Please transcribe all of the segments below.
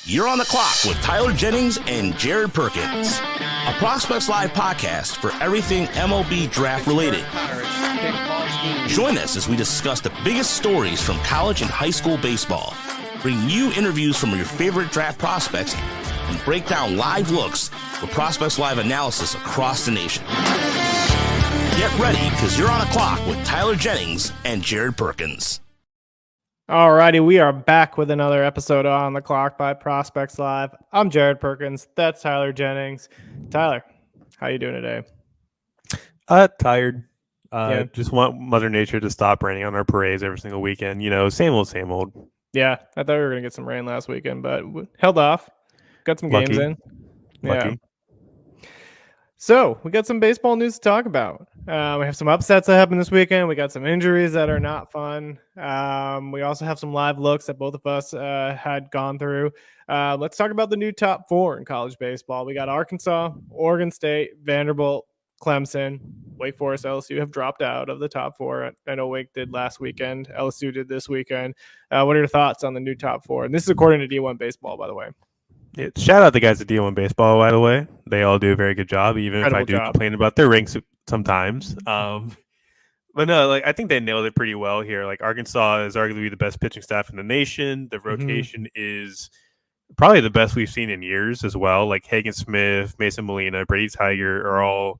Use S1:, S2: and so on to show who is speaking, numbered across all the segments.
S1: You're on the clock with Tyler Jennings and Jared Perkins, a Prospects Live podcast for everything MLB Draft related. Join us as we discuss the biggest stories from college and high school baseball, bring you interviews from your favorite draft prospects, and break down live looks with Prospects Live analysis across the nation. Get ready, because you're on the clock with Tyler Jennings and Jared Perkins.
S2: Alrighty, we are back with another episode of On the Clock by Prospects Live. I'm Jared Perkins. That's Tyler Jennings. Tyler, how you doing today?
S3: Tired. Just want Mother Nature to stop raining on our parades every single weekend. You know, same old, same old.
S2: Yeah, I thought we were going to get some rain last weekend, but held off. Got some games in.
S3: Lucky.
S2: Yeah. So, we got some baseball news to talk about. We have some upsets that happened this weekend. We got some injuries that are not fun. We also have some live looks that both of us had gone through. Let's talk about the new top four in college baseball. We got Arkansas, Oregon State, Vanderbilt, Clemson, Wake Forest, LSU have dropped out of the top four. I know Wake did last weekend. LSU did this weekend. What are your thoughts on the new top four? And this is according to D1 Baseball, by the way.
S3: Yeah, shout out the guys at D1 Baseball, by the way. They all do a very good job, even if I do complain about their ranks sometimes. But no, I think they nailed it pretty well here. Arkansas is arguably the best pitching staff in the nation. The rotation is probably the best we've seen in years as well. Hagen Smith, Mason Molina, Brady Tiger are all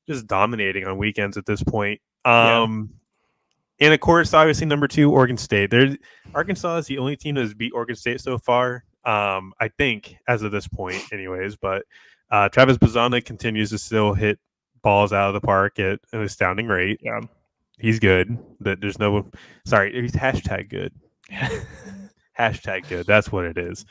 S3: just dominating on weekends at this point. And of course, obviously, number two, Oregon State. Arkansas is the only team that has beat Oregon State so far. I think, as of this point, anyways. But Travis Bazzana continues to still hit balls out of the park at an astounding rate.
S2: Yeah,
S3: he's good. He's hashtag good. Hashtag good. That's what it is.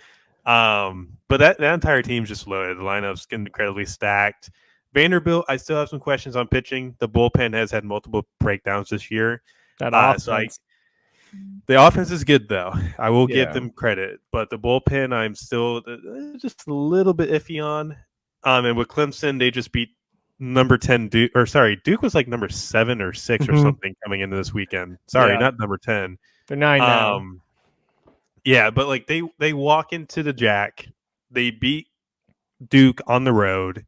S3: But that entire team's just loaded. The lineup's incredibly stacked. Vanderbilt, I still have some questions on pitching. The bullpen has had multiple breakdowns this year. The offense is good, though. I will give them credit. But the bullpen, I'm still just a little bit iffy on. And with Clemson, they just beat number 10 Duke. Duke was number 7 or 6 or something coming into this weekend. Not number 10.
S2: They're 9 now.
S3: Yeah, but they walk into the Jack. They beat Duke on the road.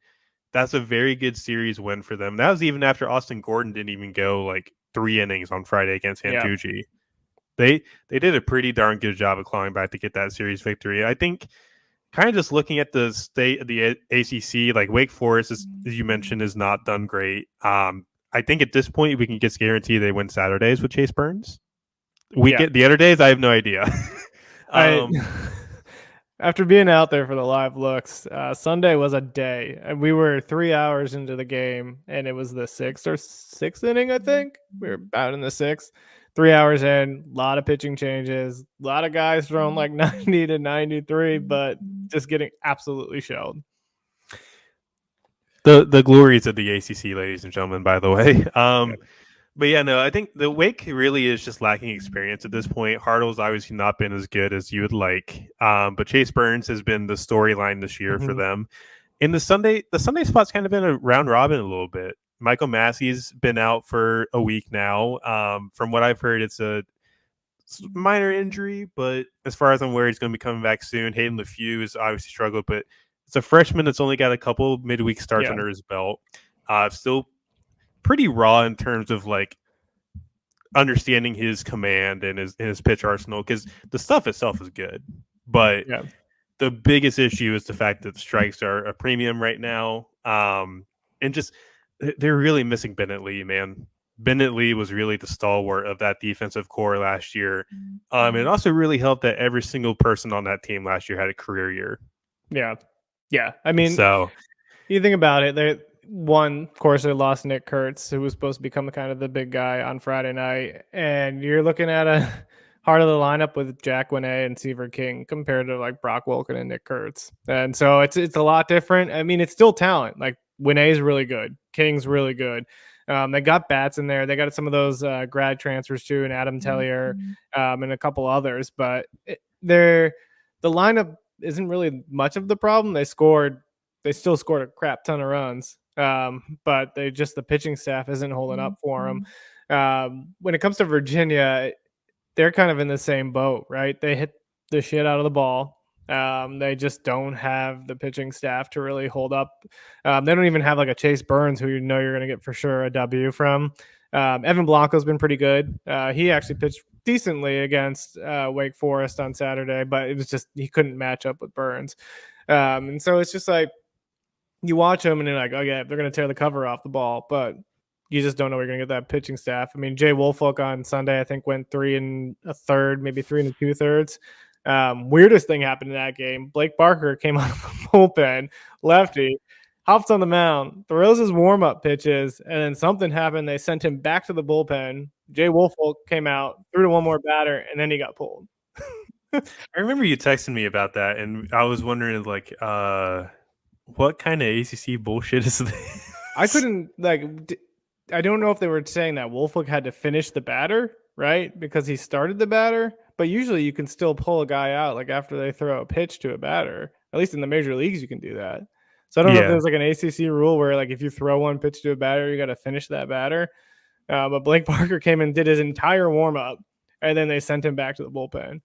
S3: That's a very good series win for them. That was even after Austin Gordon didn't even go 3 innings on Friday against Santucci. Yeah. They did a pretty darn good job of clawing back to get that series victory. I think kind of just looking at the state of the ACC, Wake Forest, as you mentioned, is not done great. I think at this point we can just guarantee they win Saturdays with Chase Burns. Get the other days, I have no idea.
S2: After being out there for the live looks, Sunday was a day. And we were 3 hours into the game, and it was the sixth inning, I think. We were about in the sixth. 3 hours in, a lot of pitching changes, a lot of guys throwing 90 to 93, but just getting absolutely shelled.
S3: The glories of the ACC, ladies and gentlemen, by the way. But yeah, no, I think the Wake really is just lacking experience at this point. Hartle's obviously not been as good as you would like, but Chase Burns has been the storyline this year for them. And the Sunday spot's kind of been a round robin a little bit. Michael Massey's been out for a week now. From what I've heard, it's a minor injury, but as far as I'm aware, he's going to be coming back soon. Hayden LeFew has obviously struggled, but it's a freshman that's only got a couple midweek starts under his belt. Still pretty raw in terms of understanding his command and his pitch arsenal, because the stuff itself is good, but the biggest issue is the fact that the strikes are a premium right now, and just they're really missing Bennett Lee, man. Bennett Lee was really the stalwart of that defensive core last year. It also really helped that every single person on that team last year had a career year.
S2: Yeah. I mean, so you think about it, of course, they lost Nick Kurtz, who was supposed to become kind of the big guy on Friday night. And you're looking at a heart of the lineup with Jack Winay and Seaver King compared to Brock Wilken and Nick Kurtz. And so it's a lot different. I mean, it's still talent. Winay's really good. King's really good. They got bats in there. They got some of those grad transfers too, and Adam Tellier, and a couple others. But the lineup isn't really much of the problem. They still scored a crap ton of runs, but the pitching staff isn't holding up for them. When it comes to Virginia, they're kind of in the same boat, right? They hit the shit out of the ball. They just don't have the pitching staff to really hold up. They don't even have like a Chase Burns, who you know you're going to get for sure a W from. Evan Blanco's been pretty good. He actually pitched decently against Wake Forest on Saturday, but it was just he couldn't match up with Burns. And so it's just like you watch them and you're like, oh yeah, they're going to tear the cover off the ball, but you just don't know where you're going to get that pitching staff. I mean, Jay Woolfolk on Sunday, I think, went 3 1/3, maybe 3 2/3. Weirdest thing happened in that game. Blake Barker came out of the bullpen, lefty, hops on the mound, throws his warm-up pitches, and then something happened. They sent him back to the bullpen. Jay Woolfolk came out, threw to one more batter, and then he got pulled.
S3: I remember you texting me about that, and I was wondering, like, what kind of ACC bullshit is this?
S2: I couldn't, I don't know if they were saying that Woolfolk had to finish the batter, right? Because he started the batter. But usually you can still pull a guy out like after they throw a pitch to a batter. At least in the major leagues, you can do that. So I don't know if there's like an ACC rule where like if you throw one pitch to a batter, you got to finish that batter. But Blake Barker came and did his entire warm-up, and then they sent him back to the bullpen.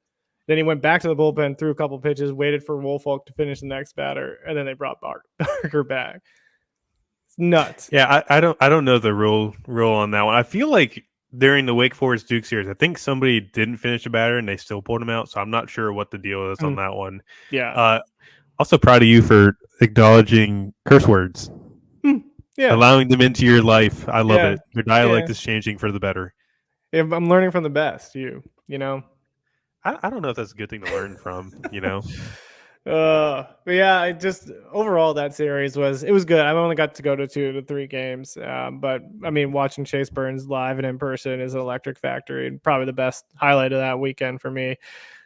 S2: Then he went back to the bullpen, threw a couple pitches, waited for Woolfolk to finish the next batter, and then they brought Barker back. It's nuts.
S3: Yeah, I don't know the rule on that one. I feel like during the Wake Forest Duke series, I think somebody didn't finish a batter and they still pulled him out. So I'm not sure what the deal is on that one.
S2: Yeah.
S3: Also proud of you for acknowledging curse words.
S2: Yeah.
S3: Allowing them into your life. I love it. Your dialect is changing for the better.
S2: Yeah, I'm learning from the best. You know.
S3: I don't know if that's a good thing to learn from. You know.
S2: But yeah, I just overall that series was good. I only got to go to 2 to 3 games, but I mean, watching Chase Burns live and in person is an electric factory, and probably the best highlight of that weekend for me.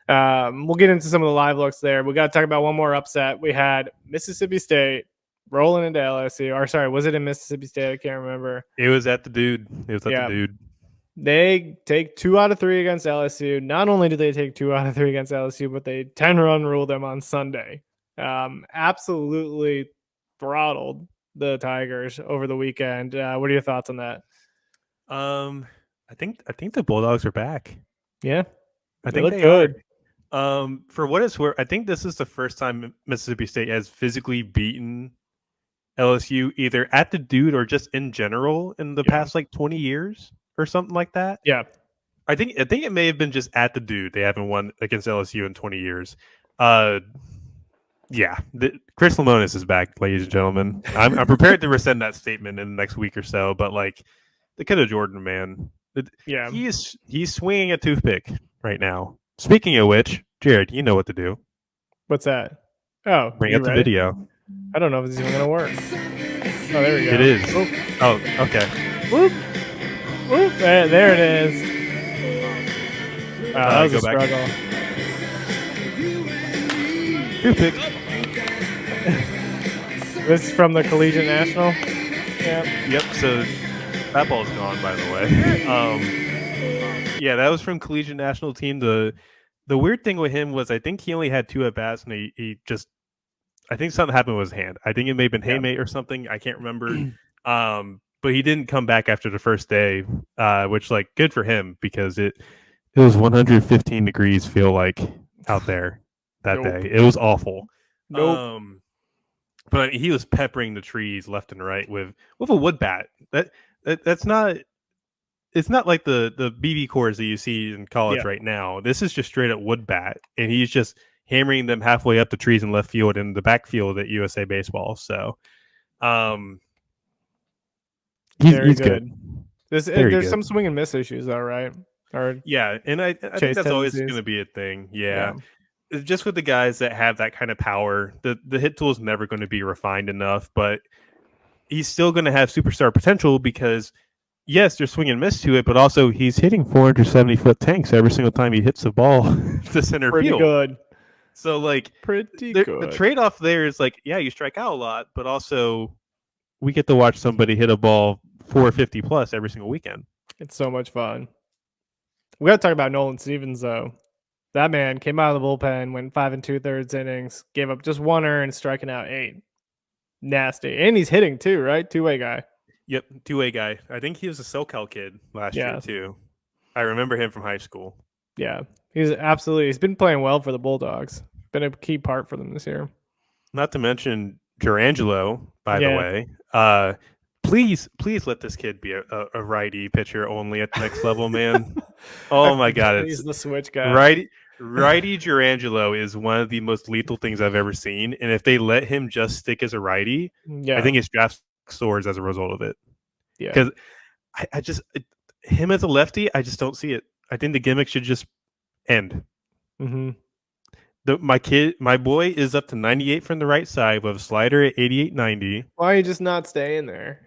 S2: We'll get into some of the live looks there. We got to talk about one more upset. We had Mississippi State rolling into LSU. Or sorry, was it in Mississippi State? I can't remember.
S3: It was at the Dude. The Dude.
S2: They take 2 out of 3 against LSU. Not only did they take 2 out of 3 against LSU, but they 10-run ruled them on Sunday. Absolutely throttled the Tigers over the weekend. What are your thoughts on that?
S3: I think the Bulldogs are back.
S2: Yeah,
S3: I think they good. For what it's worth, I think this is the first time Mississippi State has physically beaten LSU either at the Dude or just in general in the past like 20 years. Or something like that.
S2: Yeah,
S3: I think it may have been just at the Dude. They haven't won against LSU in 20 years. Chris Lemonis is back, ladies and gentlemen. I'm prepared to rescind that statement in the next week or so. But like the kid of Jordan, man, he's swinging a toothpick right now. Speaking of which, Jared, you know what to do.
S2: What's that? Oh,
S3: bring up the video.
S2: I don't know if it's even gonna work. Oh, there we go.
S3: It is. Oh, okay.
S2: Whoop. Ooh, there it is. Wow, that was a struggle.
S3: Toothpick.
S2: This is from the Collegiate National.
S3: Yep. So that ball's gone, by the way. That was from Collegiate National team. The weird thing with him was I think he only had 2 at bats, and he just I think something happened with his hand. I think it may have been haymate or something. I can't remember. But he didn't come back after the first day, which like good for him because it was 115 degrees feel like out there that day. It was awful. But he was peppering the trees left and right with a wood bat. That's not. It's not like the BB cores that you see in college right now. This is just straight up wood bat, and he's just hammering them halfway up the trees in left field and the backfield at USA Baseball. So, He's good.
S2: There's some swing and miss issues, though, right?
S3: And I think that's always going to be a thing. Yeah. Just with the guys that have that kind of power, the hit tool is never going to be refined enough, but he's still going to have superstar potential because, yes, there's swing and miss to it, but also he's hitting 470-foot tanks every single time he hits the ball to center field.
S2: Pretty good.
S3: So, like,
S2: good.
S3: The trade-off there is, like, you strike out a lot, but also we get to watch somebody hit a ball 450 plus every single weekend.
S2: It's so much fun. We got to talk about Nolan Stevens, though. That man came out of the bullpen, went 5 2/3 innings, gave up just 1 earned, striking out 8. Nasty. And he's hitting too, right? Two-way guy.
S3: Yep, two-way guy. I think he was a SoCal kid last year too. I remember him from high school.
S2: Yeah, he's been playing well for the Bulldogs. been a key part for them this year.
S3: Not to mention Durangelo, by the way. Please let this kid be a righty pitcher only at the next level, man. Oh my God,
S2: he's the switch guy.
S3: Righty Durangelo is one of the most lethal things I've ever seen, and if they let him just stick as a righty, I think his draft soars as a result of it.
S2: Yeah,
S3: because I just him as a lefty, I just don't see it. I think the gimmick should just end.
S2: Mm-hmm.
S3: My boy is up to 98 from the right side with a slider at 88-90.
S2: Why are you just not staying there?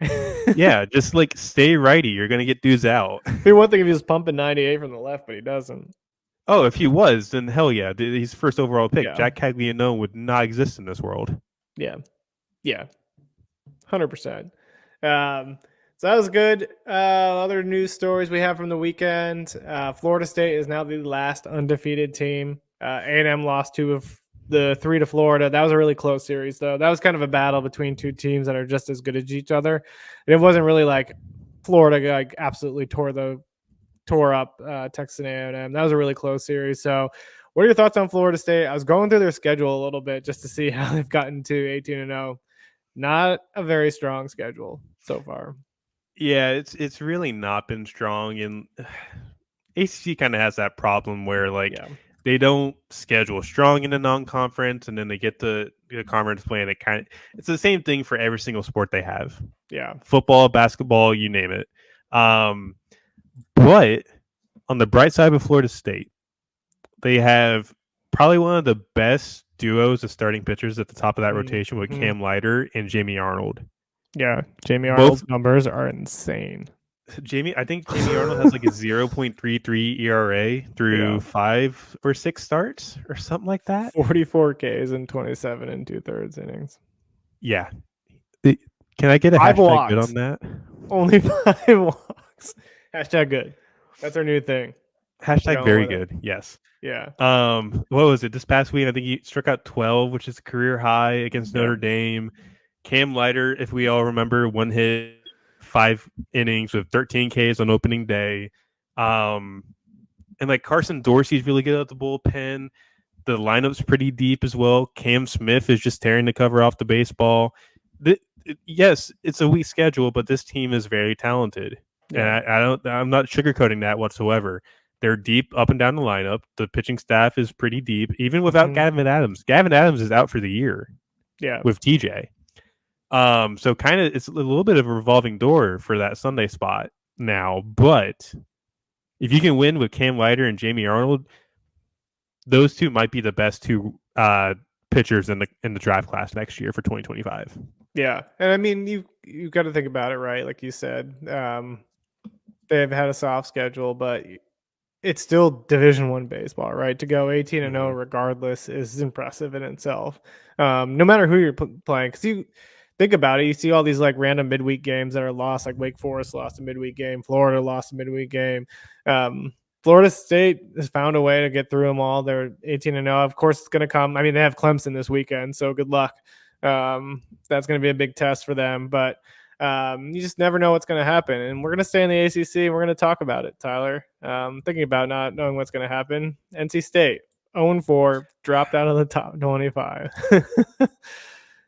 S3: Yeah, just like stay righty. You're gonna get dudes out.
S2: It'd be one thing if he was pumping 98 from the left, but he doesn't.
S3: Oh, if he was, then hell yeah, he's first overall pick.
S2: Yeah.
S3: Jack Caglianone would not exist in this world.
S2: Yeah, 100%. So that was good. Other news stories we have from the weekend. Florida State is now the last undefeated team. A&M lost 2 of the 3 to Florida. That was a really close series, though. That was kind of a battle between 2 teams that are just as good as each other. And it wasn't really like Florida like absolutely tore up Texas A&M. That was a really close series. So what are your thoughts on Florida State? I was going through their schedule a little bit just to see how they've gotten to 18-0. Not a very strong schedule so far.
S3: Yeah, it's really not been strong, and ACC kind of has that problem where they don't schedule strong in the non-conference, and then they get the conference play, and it's the same thing for every single sport they have.
S2: Yeah,
S3: football, basketball, you name it. But on the bright side of Florida State, they have probably one of the best duos of starting pitchers at the top of that rotation with Cam Leiter and Jamie Arnold.
S2: Yeah, Jamie Arnold's numbers are insane.
S3: I think Jamie Arnold has like a 0.33 ERA through 5 or 6 starts or something like that.
S2: 44 Ks in 27 and 2/3 innings.
S3: Yeah. Can I get a hashtag good on that?
S2: Only 5 walks. Hashtag good. That's our new thing.
S3: Hashtag very good. Yes.
S2: Yeah.
S3: What was it? This past week, I think he struck out 12, which is a career high against Notre Dame. Cam Leiter, if we all remember, 1 hit, 5 innings with 13 Ks on opening day. And like Carson Dorsey's really good at the bullpen. The lineup's pretty deep as well. Cam Smith is just tearing the cover off the baseball. Yes, it's a weak schedule, but this team is very talented. Yeah. And I'm not sugarcoating that whatsoever. They're deep up and down the lineup. The pitching staff is pretty deep, even without Gavin Adams. Gavin Adams is out for the year.
S2: Yeah.
S3: With TJ. So kind of it's a little bit of a revolving door for that Sunday spot now. But if you can win with Cam Leiter and Jamie Arnold, those 2 might be the best 2 pitchers in the draft class next year for 2025.
S2: Yeah, and I mean you got to think about it, right? Like you said, they've had a soft schedule, but it's still Division I baseball, right? To go 18-0 regardless is impressive in itself. No matter who you're playing, because you think about it, you see all these like random midweek games that are lost, like Wake Forest lost a midweek game, Florida lost a midweek game. Florida State has found a way to get through them all. They're 18-0. Of course, it's going to come. I mean, they have Clemson this weekend, so good luck. That's going to be a big test for them, but you just never know what's going to happen. And we're going to stay in the ACC and we're going to talk about it, Tyler. Thinking about not knowing what's going to happen. NC State, 0-4, dropped out of the top 25.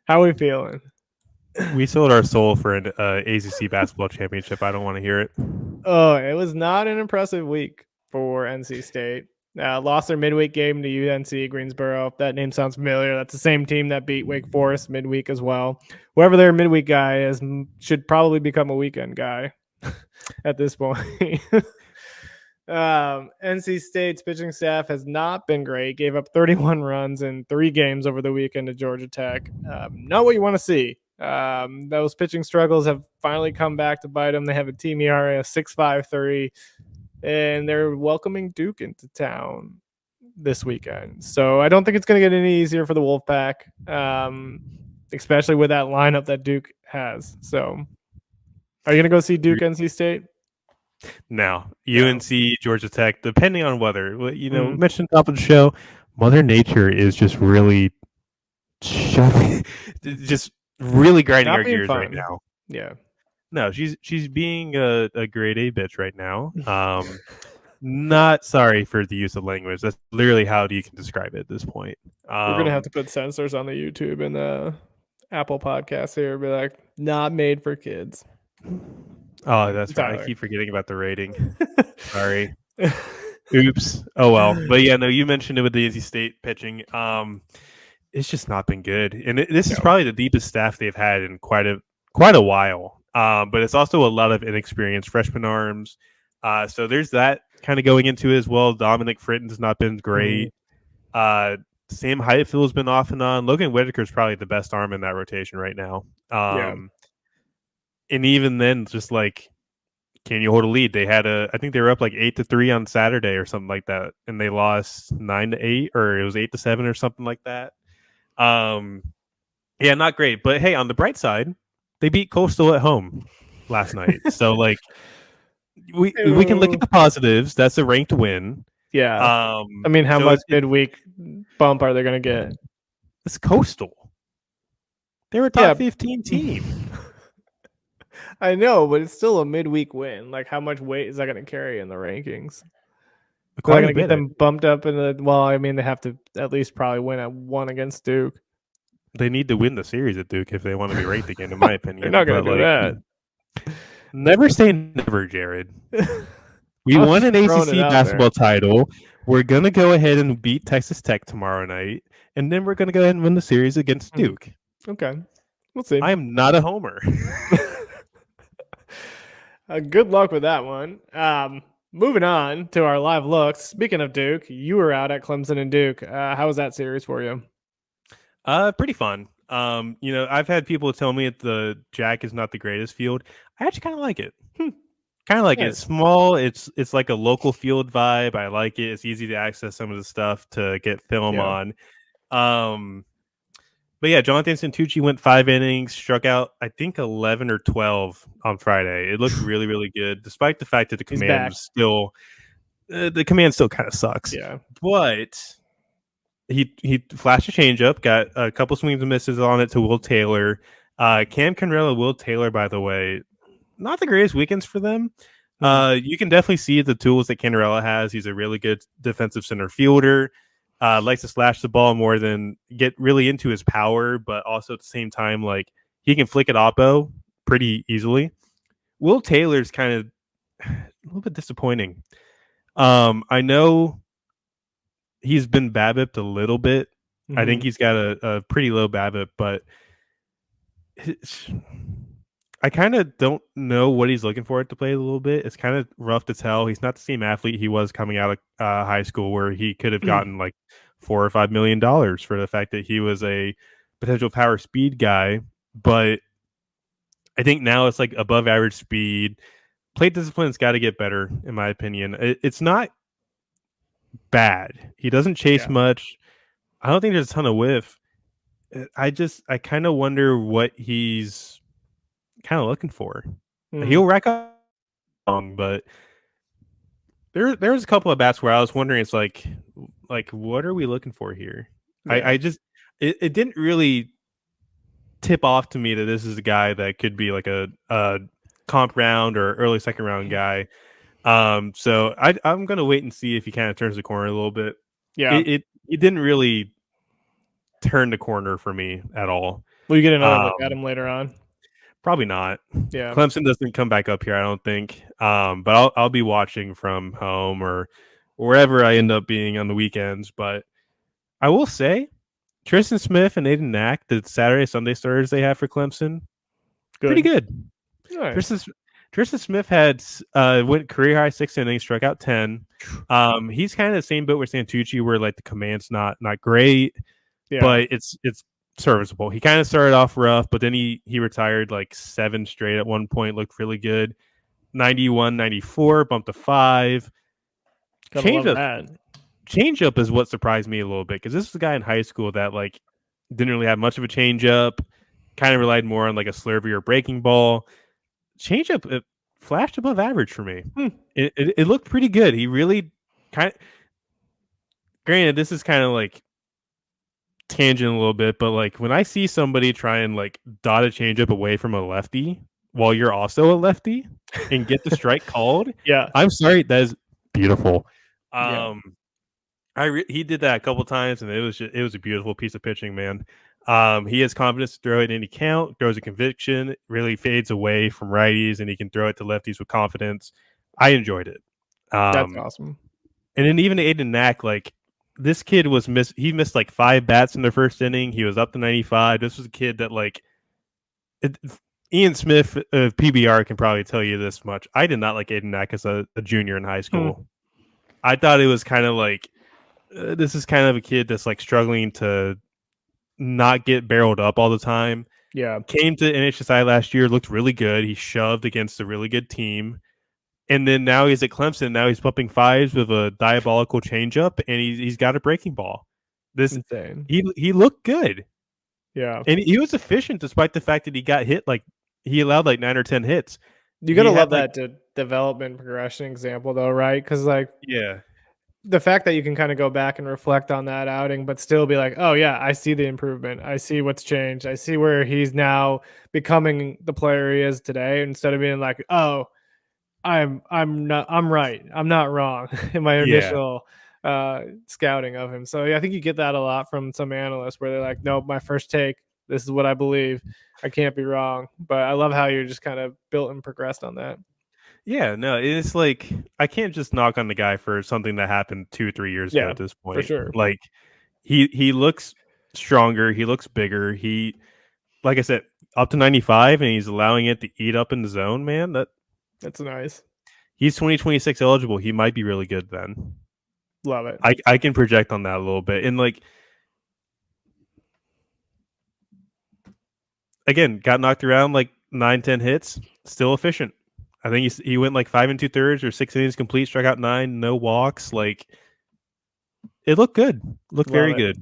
S2: How are we feeling?
S3: We sold our soul for an ACC basketball championship. I don't want to hear it.
S2: Oh, it was not an impressive week for NC State. Lost their midweek game to UNC Greensboro. If that name sounds familiar, that's the same team that beat Wake Forest midweek as well. Whoever their midweek guy is should probably become a weekend guy at this point. NC State's pitching staff has not been great. Gave up 31 runs in 3 games over the weekend to Georgia Tech. Not what you want to see. Those pitching struggles have finally come back to bite them. They have a team ERA of 6.53. And they're welcoming Duke into town this weekend. So I don't think it's going to get any easier for the Wolfpack, especially with that lineup that Duke has. So are you going to go see Duke, NC State?
S3: No. UNC, Georgia Tech, depending on weather. Mentioned top of the show, Mother Nature is just really just really grinding our gears right now.
S2: Yeah.
S3: No, she's being a grade A bitch right now. Not sorry for the use of language. That's literally how you can describe it at this point.
S2: We're gonna have to put censors on the YouTube and the Apple Podcasts here. Be like, not made for kids.
S3: Oh, that's right. I keep forgetting about the rating. Sorry. Oops. Oh well. But yeah, no, you mentioned it with the NC State pitching. It's just not been good, and this is probably the deepest staff they've had in quite a while. But it's also a lot of inexperienced freshman arms. So there's that kind of going into it as well. Dominic Fritton's not been great. Sam Heightfield's been off and on. Logan Whitaker's probably the best arm in that rotation right now. And even then, just like, can you hold a lead? They had I think they were up like 8-3 on Saturday or something like that, and they lost 9-8, or it was 8-7 or something like that. Yeah, not great. But hey, on the bright side, they beat Coastal at home last night. So like, we can look at the positives. That's a ranked win.
S2: Yeah. I mean, how much midweek bump are they going to get?
S3: It's Coastal. They're a top 15 team.
S2: I know, but it's still a midweek win. Like, how much weight is that going to carry in the rankings? They're going to get them bumped up in the. Well, I mean, they have to at least probably win at 1 against Duke.
S3: They need to win the series at Duke if they want to be ranked again, in my opinion.
S2: They're not going to do that.
S3: Never say never, Jared. We won an ACC basketball title. We're going to go ahead and beat Texas Tech tomorrow night, and then we're going to go ahead and win the series against Duke.
S2: Okay. We'll see.
S3: I am not a homer.
S2: Good luck with that one. Moving on to our live looks. Speaking of Duke, you were out at Clemson and Duke. How was that series for you?
S3: Pretty fun. I've had people tell me that the Jack is not the greatest field. I actually kind of like it. Kind of like it. It's small. It's like a local field vibe. I like it. It's easy to access some of the stuff to get film on. But yeah, Jonathan Santucci went 5 innings, struck out, I think, 11 or 12 on Friday. It looked really, really good, despite the fact that the command still kind of sucks.
S2: Yeah,
S3: but he flashed a changeup, got a couple swings and misses on it to Will Taylor. Cam Conrella, Will Taylor, by the way, not the greatest weekends for them. You can definitely see the tools that Canarella has. He's a really good defensive center fielder. Likes to slash the ball more than get really into his power, but also at the same time, like, he can flick it oppo pretty easily. Will Taylor's kind of a little bit disappointing. I know he's been BABIP'd a little bit. I think he's got a pretty low BABIP, but I kind of don't know what he's looking for it to play a little bit. It's kind of rough to tell. He's not the same athlete he was coming out of high school, where he could have gotten like $4 or $5 million for the fact that he was a potential power speed guy. But I think now it's like above average speed. Plate discipline's got to get better, in my opinion. It's not bad. He doesn't chase much. I don't think there's a ton of whiff. I kind of wonder what he's kind of looking for. He'll rack up long, but there's a couple of bats where I was wondering, it's like what are we looking for here? I just it didn't really tip off to me that this is a guy that could be like a comp round or early second round guy. So I'm gonna wait and see if he kind of turns the corner a little bit. It didn't really turn the corner for me at all.
S2: Will you get another look at him later on?
S3: Probably not.
S2: Yeah,
S3: Clemson doesn't come back up here, I don't think. But I'll be watching from home or wherever I end up being on the weekends. But I will say, Tristan Smith and Aiden Knack, the Saturday, Sunday starters they have for Clemson, pretty good. Right. Tristan Smith had went career high 6 innings, struck out 10. He's kind of the same boat with Santucci, where like the command's not great, but it's serviceable. He kind of started off rough, but then he retired like 7 straight at one point, looked really good. 91, 94, bumped to 5. Changeup is what surprised me a little bit, because this was a guy in high school that like didn't really have much of a changeup, kind of relied more on like a slurvy or breaking ball. Changeup, it flashed above average for me. It looked pretty good. He really granted, this is kind of like tangent a little bit, but like when I see somebody try and like dot a changeup away from a lefty while you're also a lefty and get the strike called, I'm sorry, that is beautiful.
S2: Yeah.
S3: He did that a couple times, and it was a beautiful piece of pitching, man. He has confidence to throw it any count, throws a conviction, really fades away from righties, and he can throw it to lefties with confidence. I enjoyed it.
S2: That's awesome.
S3: And then even Aiden Knack, like this kid he missed like 5 bats in the first inning. He was up to 95. This was a kid that Ian Smith of PBR can probably tell you this much. I did not like Aiden Knack as a junior in high school. I thought it was kind of like this is kind of a kid that's like struggling to not get barreled up all the time.
S2: Yeah.
S3: Came to NHSI last year, looked really good. He shoved against a really good team. And then now he's at Clemson. Now he's pumping 5s with a diabolical changeup, and he's got a breaking ball.
S2: Insane.
S3: He looked good.
S2: Yeah.
S3: And he was efficient despite the fact that he got hit. Like he allowed like 9 or 10 hits.
S2: You got to love that development progression example though, right? Because the fact that you can kind of go back and reflect on that outing, but still be like, oh yeah, I see the improvement. I see what's changed. I see where he's now becoming the player he is today, instead of being like, oh, I'm right. I'm not wrong in my initial scouting of him. So I think you get that a lot from some analysts where they're like, nope, my first take, this is what I believe. I can't be wrong. But I love how you're just kind of built and progressed on that.
S3: Yeah, no, it's like I can't just knock on the guy for something that happened 2-3 years ago at this point.
S2: For sure.
S3: Like he looks stronger, he looks bigger. He, like I said, up to 95, and he's allowing it to eat up in the zone, man.
S2: That's nice.
S3: He's 2026 eligible. He might be really good then.
S2: Love it.
S3: I can project on that a little bit. And like again, got knocked around like 9-10 hits, still efficient. I think he went like 5 2/3 or 6 innings complete, struck out 9, no walks. Like it looked good. Looked very good.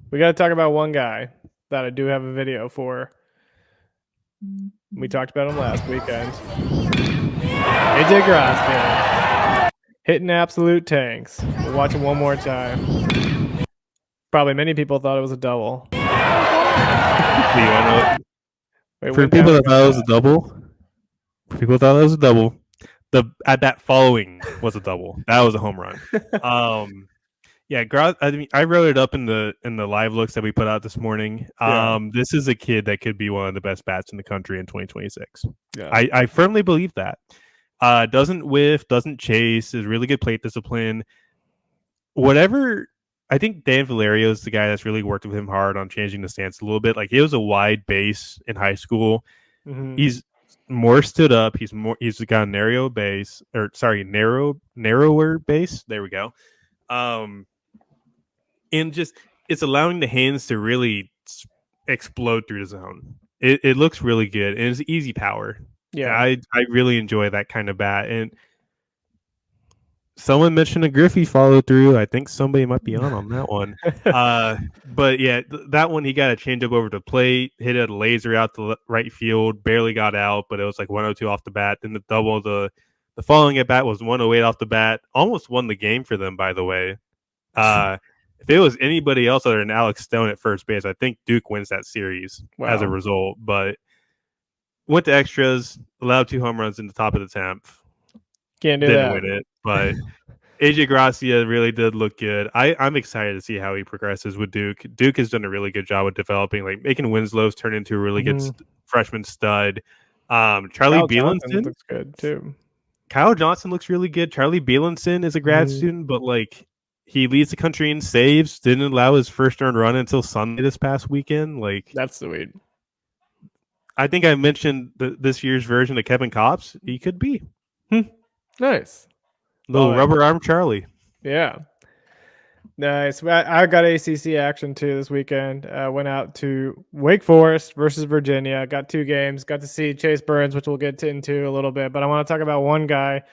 S2: We got to talk about one guy that I do have a video for. We talked about him last weekend. AJ Grosskopf hitting absolute tanks. We'll watch him one more time. Probably many people thought it was a double.
S3: For people that thought it was a double. People thought it was a double. The at bat following was a double. That was a home run. Yeah, I mean, I wrote it up in the live looks that we put out this morning. This is a kid that could be one of the best bats in the country in 2026. Yeah. I firmly believe that. Doesn't whiff, doesn't chase, is really good plate discipline. Whatever. I think Dan Valerio is the guy that's really worked with him hard on changing the stance a little bit. Like, he was a wide base in high school. Mm-hmm. He's more stood up. He's got a narrower base. There we go. And just it's allowing the hands to really explode through the zone. It looks really good, and it's easy power. Yeah, I really enjoy that kind of bat. And someone mentioned a Griffey follow through. I think somebody might be on that one. But yeah, that one he got a changeup over the plate, hit a laser out to right field, barely got out, but it was like 102 off the bat. Then the double, the following at bat was 108 off the bat. Almost won the game for them, by the way. If it was anybody else other than Alex Stone at first base, I think Duke wins that series as a result. But went to extras, allowed 2 home runs in the top of the 10th.
S2: Can't do
S3: Didn't
S2: that.
S3: win it, but AJ Grosskopf really did look good. I'm excited to see how he progresses with Duke. Duke has done a really good job with developing, like making Winslow's turn into a really good freshman stud. Charlie Bielenson
S2: looks good too.
S3: Kyle Johnson looks really good. Charlie Bielenson is a grad student, but like he leads the country in saves. Didn't allow his first earned run until Sunday this past weekend. Like,
S2: that's sweet.
S3: I think I mentioned this year's version of Kevin Kopps. He could be.
S2: Nice.
S3: Little rubber arm Charlie.
S2: Yeah. Nice. I got ACC action too this weekend. Went out to Wake Forest versus Virginia. Got 2 games. Got to see Chase Burns, which we'll get into a little bit. But I want to talk about one guy,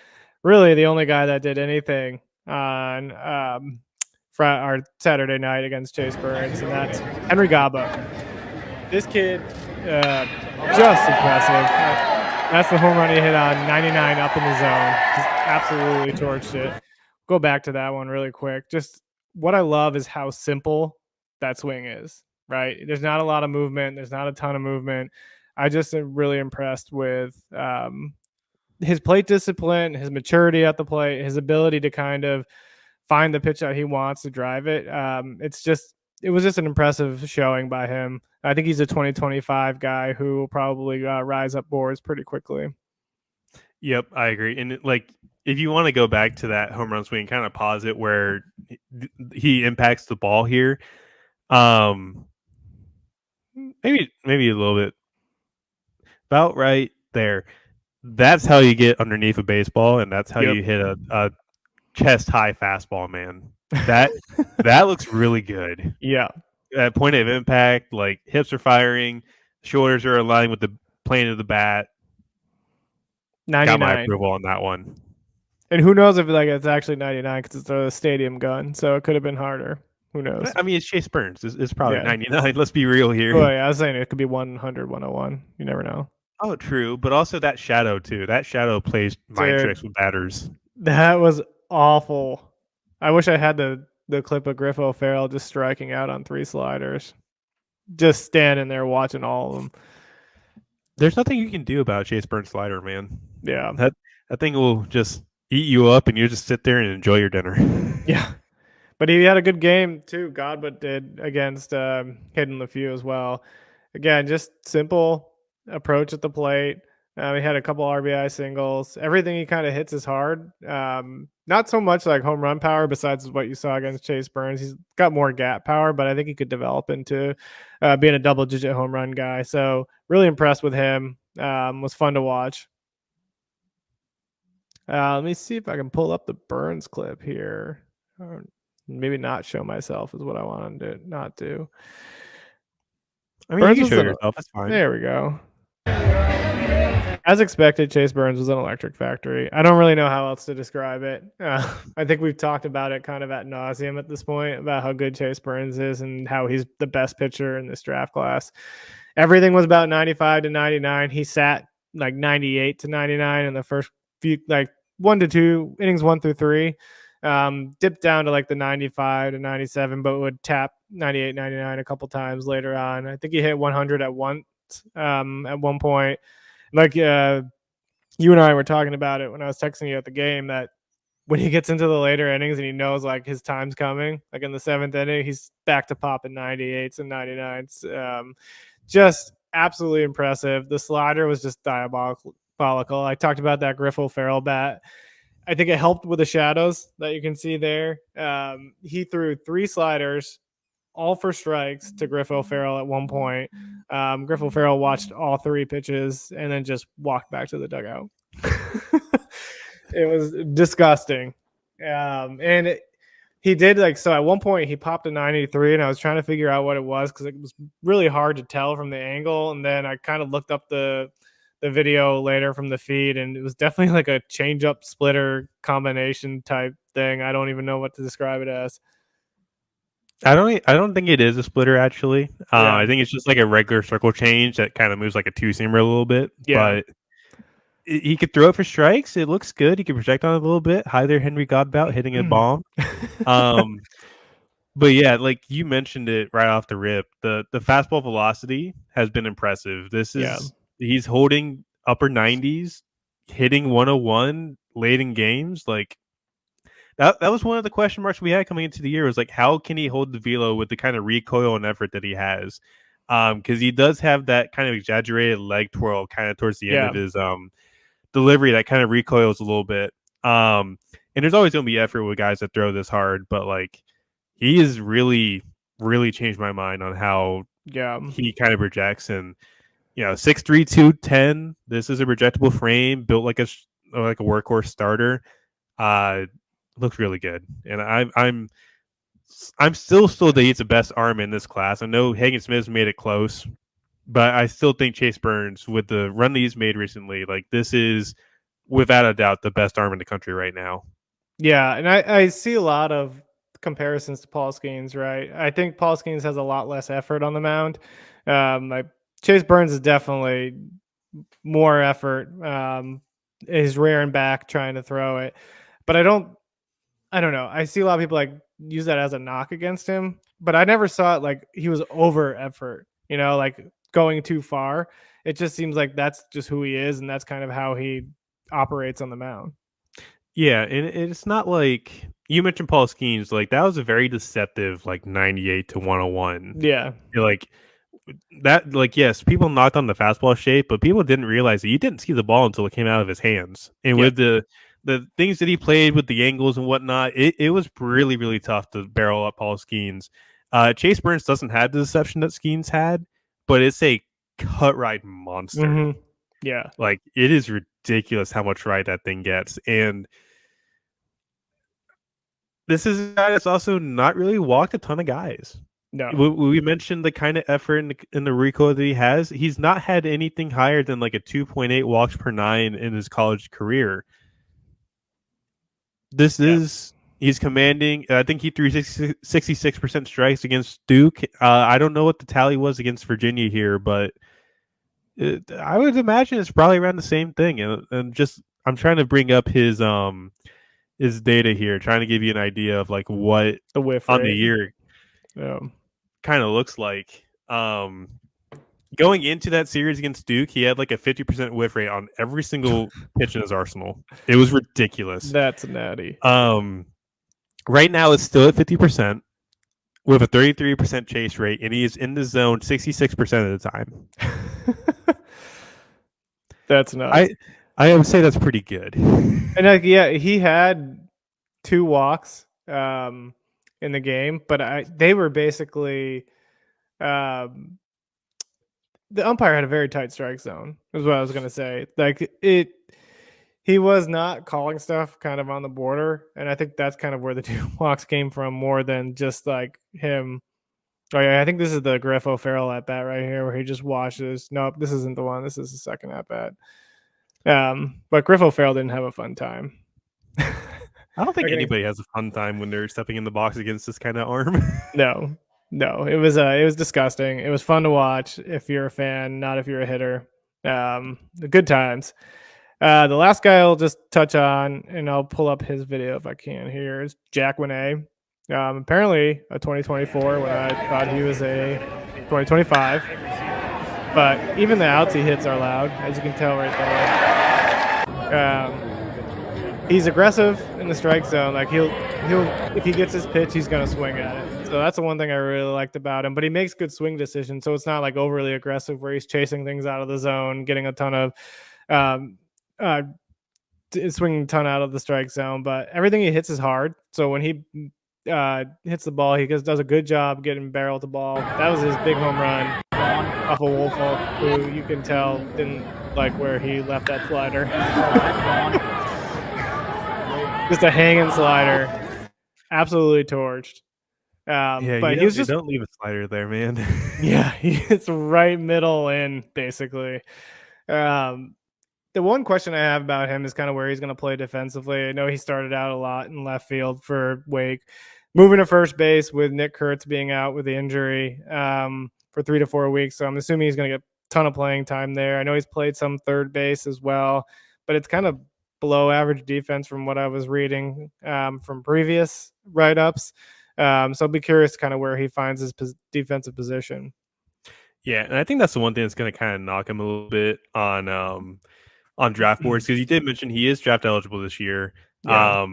S2: really the only guy that did anything on our Saturday night against Chase Burns, and that's Henry Gaba. This kid, just impressive. That's the home run he hit on 99 up in the zone. Just absolutely torched it. Go back to that one really quick. Just what I love is how simple that swing is, right? There's not a lot of movement. There's not a ton of movement. I just am really impressed with his plate discipline, his maturity at the plate, his ability to kind of find the pitch that he wants to drive it. It was just an impressive showing by him. I think he's a 2025 guy who will probably rise up boards pretty quickly.
S3: Yep, I agree. And if you want to go back to that home run swing, kind of pause it where he impacts the ball here. Maybe a little bit about right there. That's how you get underneath a baseball, and that's how you hit a chest high fastball, man. That looks really good.
S2: Yeah.
S3: At point of impact, like hips are firing, shoulders are aligned with the plane of the bat.
S2: 99.
S3: Got my approval on that one.
S2: And who knows if it's actually 99 because it's a stadium gun, so it could have been harder. Who knows?
S3: I mean, it's Chase Burns. It's probably 99. Let's be real here.
S2: Oh, yeah, I was saying it could be 100, 101. You never know.
S3: Oh, true. But also that shadow, too. That shadow plays mind tricks with batters.
S2: That was awful. I wish I had the clip of Griff O'Farrell just striking out on 3 sliders. Just standing there watching all of them.
S3: There's nothing you can do about Chase Burns slider, man.
S2: Yeah.
S3: That thing will just eat you up, and you just sit there and enjoy your dinner.
S2: Yeah. But he had a good game, too. Godwin did against Hayden LeFew as well. Again, just simple approach at the plate. He had a couple RBI singles. Everything he kind of hits is hard. Not so much like home run power besides what you saw against Chase Burns. He's got more gap power, but I think he could develop into being a double-digit home run guy. So really impressed with him. Was fun to watch. Let me see if I can pull up the Burns clip here. Or maybe not show myself is what I wanted to not do.
S3: I mean, you can show yourself. That's fine.
S2: There we go. As expected, Chase Burns was an electric factory. I don't really know how else to describe it. I think we've talked about it kind of ad nauseum at this point about how good Chase Burns is and how he's the best pitcher in this draft class. Everything was about 95 to 99. He sat like 98 to 99 in the first few, like 1 to 2 innings, 1 through 3. Dipped down to like the 95 to 97, but would tap 98, 99 a couple times later on. I think he hit 100 at one point. Like you and I were talking about it when I was texting you at the game, that when he gets into the later innings and he knows like his time's coming, like in the 7th inning, he's back to popping 98s and 99s. Just absolutely impressive. The slider was just diabolical. I talked about that Griff O'Farrell bat. I think it helped with the shadows that you can see there. He threw 3 sliders, all for strikes, to Griff O'Farrell at one point. Griff O'Farrell watched all 3 pitches and then just walked back to the dugout. It was disgusting. He did so at one point he popped a 93 and I was trying to figure out what it was because it was really hard to tell from the angle. And then I kind of looked up the video later from the feed, and it was definitely like a change-up splitter combination type thing. I don't even know what to describe it as.
S3: I don't think it is a splitter, actually. I think it's just like a regular circle change that kind of moves like a 2-seamer a little bit. Yeah. But he could throw it for strikes. It looks good. He could project on it a little bit. Hi there, Henry Godbout, hitting a bomb. But yeah, like you mentioned it right off the rip, the fastball velocity has been impressive. He's holding upper 90s, hitting 101 late in games. Like that was one of the question marks we had coming into the year, was like, how can he hold the velo with the kind of recoil and effort that he has? Because he does have that kind of exaggerated leg twirl kind of towards the end of his delivery that kind of recoils a little bit. And there's always going to be effort with guys that throw this hard, but like he has really, really changed my mind on how he kind of projects. And 6'3", 210. This is a projectable frame built like a workhorse starter. Looks really good, and I'm still that he's the best arm in this class. I know Hagen Smith's made it close, but I still think Chase Burns, with the run that he's made recently, like this is without a doubt the best arm in the country right now. Yeah,
S2: and I see a lot of comparisons to Paul Skeens, right? I think Paul Skeens has a lot less effort on the mound. Like Chase Burns is definitely more effort. Is rearing back, trying to throw it. But I don't know. I see a lot of people like use that as a knock against him, but I never saw it like he was over effort, like going too far. It just seems like that's just who he is, and that's kind of how he operates on the mound.
S3: Yeah, and it's not like you mentioned Paul Skeens, like that was a very deceptive 98 to 101.
S2: Yeah.
S3: Like that, yes, people knocked on the fastball shape, but people didn't realize that you didn't see the ball until it came out of his hands. And with the things that he played with the angles and whatnot, it was really, really tough to barrel up Paul Skeens. Chase Burns doesn't have the deception that Skeens had, but it's a cut ride monster.
S2: Mm-hmm. Yeah.
S3: Like it is ridiculous how much ride that thing gets. And this is a guy that's also not really walked a ton of guys.
S2: No.
S3: We mentioned the kind of effort in the recoil that he has. He's not had anything higher than like a 2.8 walks per 9 in his college career. He's commanding. I think he threw 66% strikes against Duke. I don't know what the tally was against Virginia here, but I would imagine it's probably around the same thing. And just I'm trying to bring up his data here, trying to give you an idea of like what
S2: the whiff
S3: on
S2: rate.
S3: the year kind of looks like. Going into that series against Duke, he had like a 50% whiff rate on every single pitch in his arsenal. It was ridiculous.
S2: That's natty.
S3: Right now it's still at 50% with a 33% chase rate, and he is in the zone 66% of the time.
S2: That's nuts.
S3: I would say that's pretty good.
S2: And he had 2 walks in the game, but they were basically the umpire had a very tight strike zone, is what I was going to say. Like he was not calling stuff kind of on the border. And I think that's kind of where the 2 walks came from more than just like him. Oh yeah, I think this is the Griffo Farrell at bat right here where he just washes. Nope, this isn't the one. This is the second at bat. But Griffo Farrell didn't have a fun time.
S3: I don't think anybody has a fun time when they're stepping in the box against this kind of arm.
S2: No, it was disgusting. It was fun to watch if you're a fan, not if you're a hitter. The good times. The last guy I'll just touch on, and I'll pull up his video if I can here, is Jack Winay. Apparently a 2024 when I thought he was a 2025. But even the outs he hits are loud, as you can tell right there. He's aggressive in the strike zone. Like he'll if he gets his pitch, he's gonna swing at it. So that's the one thing I really liked about him. But he makes good swing decisions, so it's not like overly aggressive where he's chasing things out of the zone, getting a ton of swinging a ton out of the strike zone. But everything he hits is hard. So when he hits the ball, he does a good job getting barrel to ball. That was his big home run off of Woolfolk, who you can tell didn't like where he left that slider. Just a hanging slider, absolutely torched. But he was just
S3: don't leave a slider there, man.
S2: Yeah, it's right middle in basically. The one question I have about him is kind of where he's going to play defensively. I know he started out a lot in left field for Wake, moving to first base with Nick Kurtz being out with the injury for 3 to 4 weeks. So I'm assuming he's going to get a ton of playing time there. I know he's played some third base as well, but it's kind of below average defense from what I was reading from previous write-ups. So I'll be curious kind of where he finds his defensive position.
S3: Yeah, and I think that's the one thing that's going to kind of knock him a little bit on draft boards, because you did mention he is draft eligible this year. Yeah.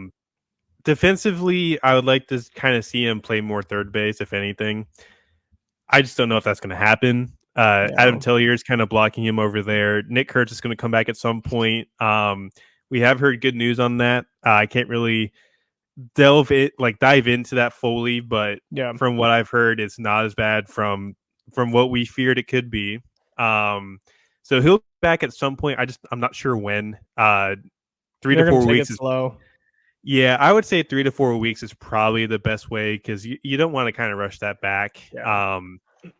S3: Defensively, I would like to kind of see him play more third base, if anything. I just don't know if that's going to happen. Adam Tillier is kind of blocking him over there. Nick Kurtz is going to come back at some point. We have heard good news on that. I can't really dive into that fully, but from what I've heard, it's not as bad from what we feared it could be. So he'll be back at some point. I'm not sure when. 3 to 4 weeks is
S2: slow.
S3: Yeah, I would say 3 to 4 weeks is probably the best way, because you don't want to kind of rush that back. Yeah.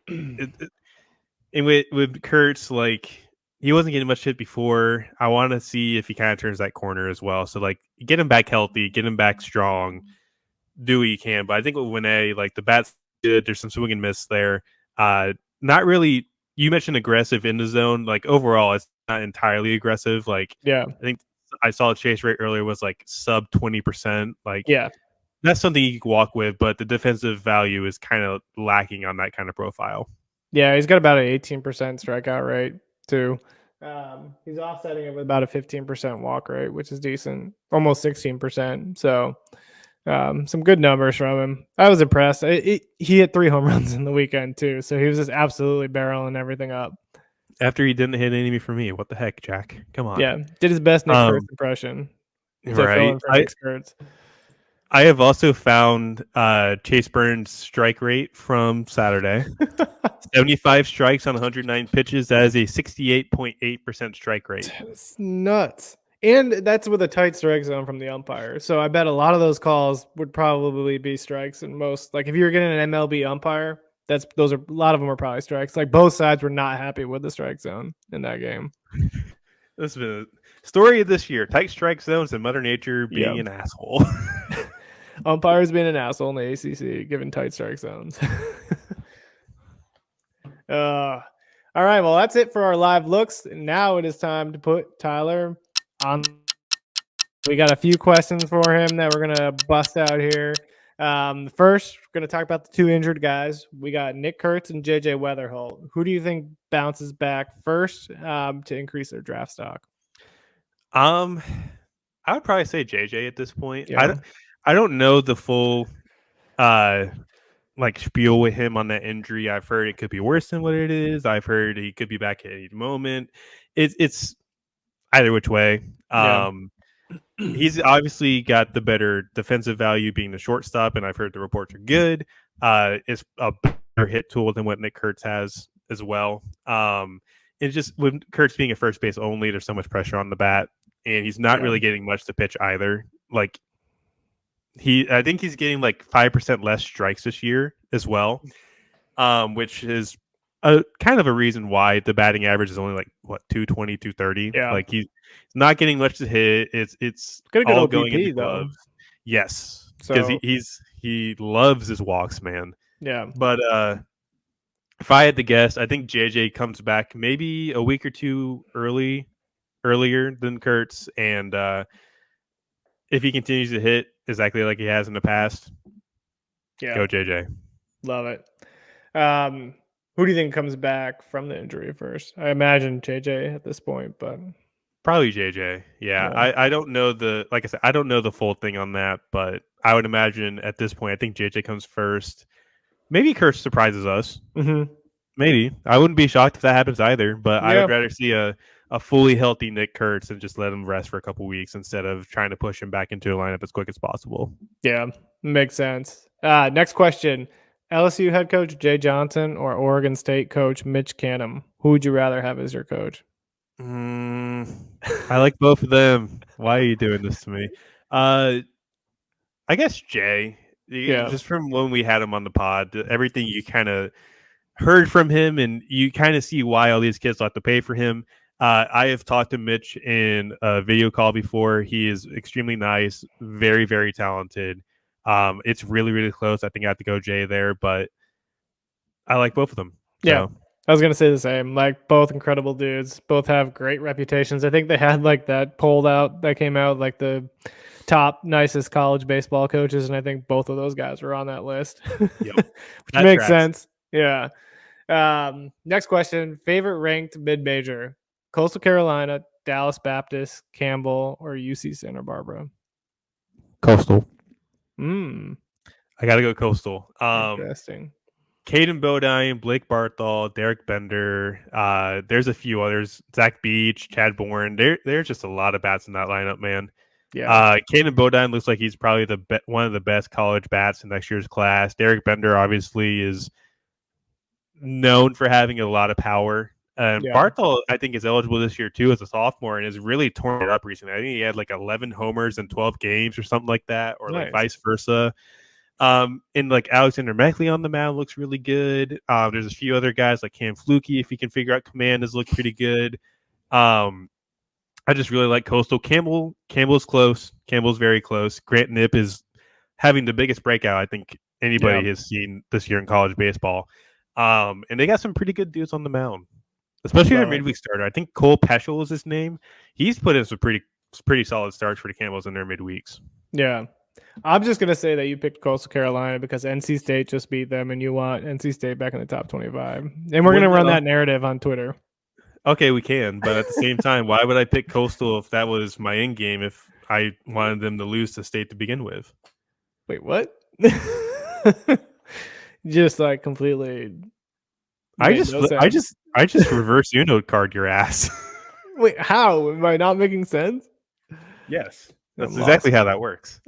S3: And with Kurtz, like, he wasn't getting much hit before. I want to see if he kind of turns that corner as well. So, like, get him back healthy, get him back strong, do what you can. But I think with Winay, like, the bat's good. There's some swing and miss there. Not really. You mentioned aggressive in the zone. Like, overall, it's not entirely aggressive. Like, I think I saw a chase rate earlier was like sub 20%. Like, that's something you can walk with, but the defensive value is kind of lacking on that kind of profile.
S2: Yeah, he's got about an 18% strikeout rate too. He's offsetting it with about a 15% walk rate, which is decent, almost 16%. So some good numbers from him. I was impressed. He hit 3 home runs in the weekend too, so he was just absolutely barreling everything up.
S3: After he didn't hit any for me, what the heck, Jack? Come on.
S2: Yeah, did his best Nick Kurtz impression to fill in for Nick Kurtz.
S3: I have also found Chase Burns' strike rate from Saturday. 75 strikes on 109 pitches. That is a 68.8% strike rate.
S2: That's nuts. And that's with a tight strike zone from the umpire. So I bet a lot of those calls would probably be strikes. And most, like if you're getting an MLB umpire, a lot of them are probably strikes. Like both sides were not happy with the strike zone in that game.
S3: This has been a story of this year: tight strike zones and Mother Nature being an asshole.
S2: Umpires being an asshole in the ACC, giving tight strike zones. All right, well, that's it for our live looks. Now it is time to put Tyler on. We got a few questions for him that we're going to bust out here. First, we're going to talk about the 2 injured guys. We got Nick Kurtz and JJ Weatherholt. Who do you think bounces back first to increase their draft stock?
S3: I would probably say JJ at this point. Yeah. I don't know the full spiel with him on that injury. I've heard it could be worse than what it is. I've heard he could be back at any moment. It's either which way. Yeah. He's obviously got the better defensive value being the shortstop, and I've heard the reports are good. It's a better hit tool than what Nick Kurtz has as well. It's just with Kurtz being a first base only, there's so much pressure on the bat, and he's not really getting much to pitch either. I think he's getting 5% less strikes this year as well, which is kind of a reason why the batting average is only 220, 230. Yeah. He's not getting much to hit. It's all going into gloves. Yes, because he loves his walks, man.
S2: Yeah.
S3: But if I had to guess, I think JJ comes back maybe a week or two earlier than Kurtz, and if he continues to hit exactly like he has in the past, go JJ.
S2: Love it. Who do you think comes back from the injury first? I imagine JJ at this point, but
S3: probably JJ. Yeah. I don't know I don't know the full thing on that, but I would imagine at this point, I think JJ comes first. Maybe Kurtz surprises us.
S2: Mm-hmm.
S3: Maybe. I wouldn't be shocked if that happens either, but I would rather see a fully healthy Nick Kurtz and just let him rest for a couple weeks instead of trying to push him back into a lineup as quick as possible.
S2: Yeah, makes sense. Next question. LSU head coach Jay Johnson or Oregon State coach Mitch Canham? Who would you rather have as your coach?
S3: I like both of them. Why are you doing this to me? I guess Jay. Yeah. Just from when we had him on the pod, everything you kind of heard from him, and you kind of see why all these kids like to pay for him. I have talked to Mitch in a video call before. He is extremely nice, very, very talented. It's really, really close. I think I have to go Jay there, but I like both of them.
S2: Yeah, so. I was going to say the same. Both incredible dudes. Both have great reputations. I think they had that poll out that came out, the top nicest college baseball coaches, and I think both of those guys were on that list.
S3: Yep.
S2: Which makes sense. Yeah. Next question. Favorite ranked mid-major? Coastal Carolina, Dallas Baptist, Campbell, or UC Santa Barbara?
S3: Coastal.
S2: I
S3: got to go Coastal.
S2: Interesting.
S3: Caden Bodine, Blake Barthol, Derek Bender. There's a few others. Zach Beach, Chad Bourne. There's just a lot of bats in that lineup, man.
S2: Yeah.
S3: Caden Bodine looks like he's probably one of the best college bats in next year's class. Derek Bender obviously is known for having a lot of power. Barthol, I think, is eligible this year too as a sophomore and has really torn it up recently. I think he had 11 homers in 12 games or something like that, or vice versa. And Alexander Meckley on the mound looks really good. There's a few other guys like Cam Flukie, if he can figure out command, has looked pretty good. I just really like Coastal. Campbell's close. Campbell's very close. Grant Knipp is having the biggest breakout I think anybody has seen this year in college baseball. And they got some pretty good dudes on the mound, especially their midweek starter. I think Cole Peschel is his name. He's put in some pretty solid starts for the Campbells in their midweeks.
S2: Yeah. I'm just going to say that you picked Coastal Carolina because NC State just beat them and you want NC State back in the top 25. And we're going to run that narrative on Twitter.
S3: Okay, we can, but at the same time, why would I pick Coastal if that was my end game if I wanted them to lose to State to begin with?
S2: Wait, what? Just like completely.
S3: I just reverse Uno card your ass.
S2: Wait, how? Am I not making sense?
S3: Yes, that's exactly how that works.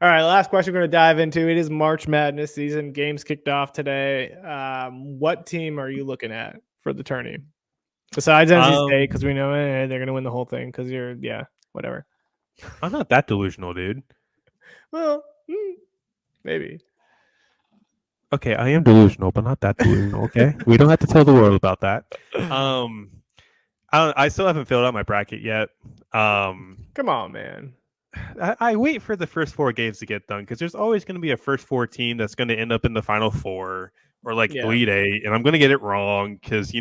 S2: All right, last question we're going to dive into. It is March Madness season. Games kicked off today. What team are you looking at for the tourney? Besides NC State, because we know they're going to win the whole thing because whatever.
S3: I'm not that delusional, dude.
S2: Well, maybe.
S3: Okay, I am delusional, but not that delusional, okay? We don't have to tell the world about that. I still haven't filled out my bracket yet.
S2: Come on, man.
S3: I wait for the first 4 games to get done because there's always going to be a first 4 team that's going to end up in the Final 4 or like Elite 8, and I'm going to get it wrong because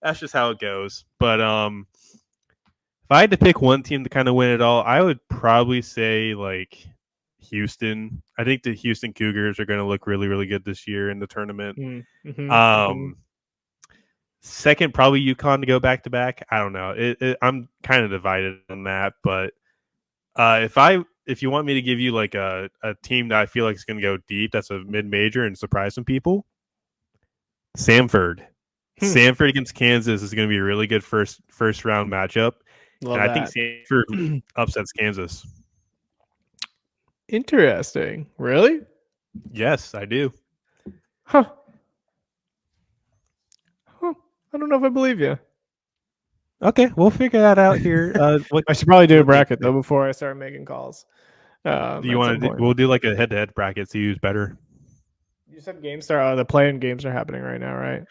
S3: that's just how it goes. But if I had to pick one team to kind of win it all, I would probably say like Houston. I think the Houston Cougars are going to look really, really good this year in the tournament. Second, probably UConn to go back to back. I don't know. I'm kind of divided on that, but if you want me to give you like a team that I feel like is going to go deep, that's a mid-major and surprise some people. Samford. Samford against Kansas is going to be a really good first round matchup. I think Samford upsets Kansas.
S2: Interesting. Really?
S3: Yes, I do.
S2: Huh. I don't know if I believe you.
S3: Okay, we'll figure that out here.
S2: I should probably do a bracket though before I start making calls.
S3: Do you want to? We'll do like a head-to-head bracket. See who's better.
S2: You said games start. The play-in games are happening right now, right?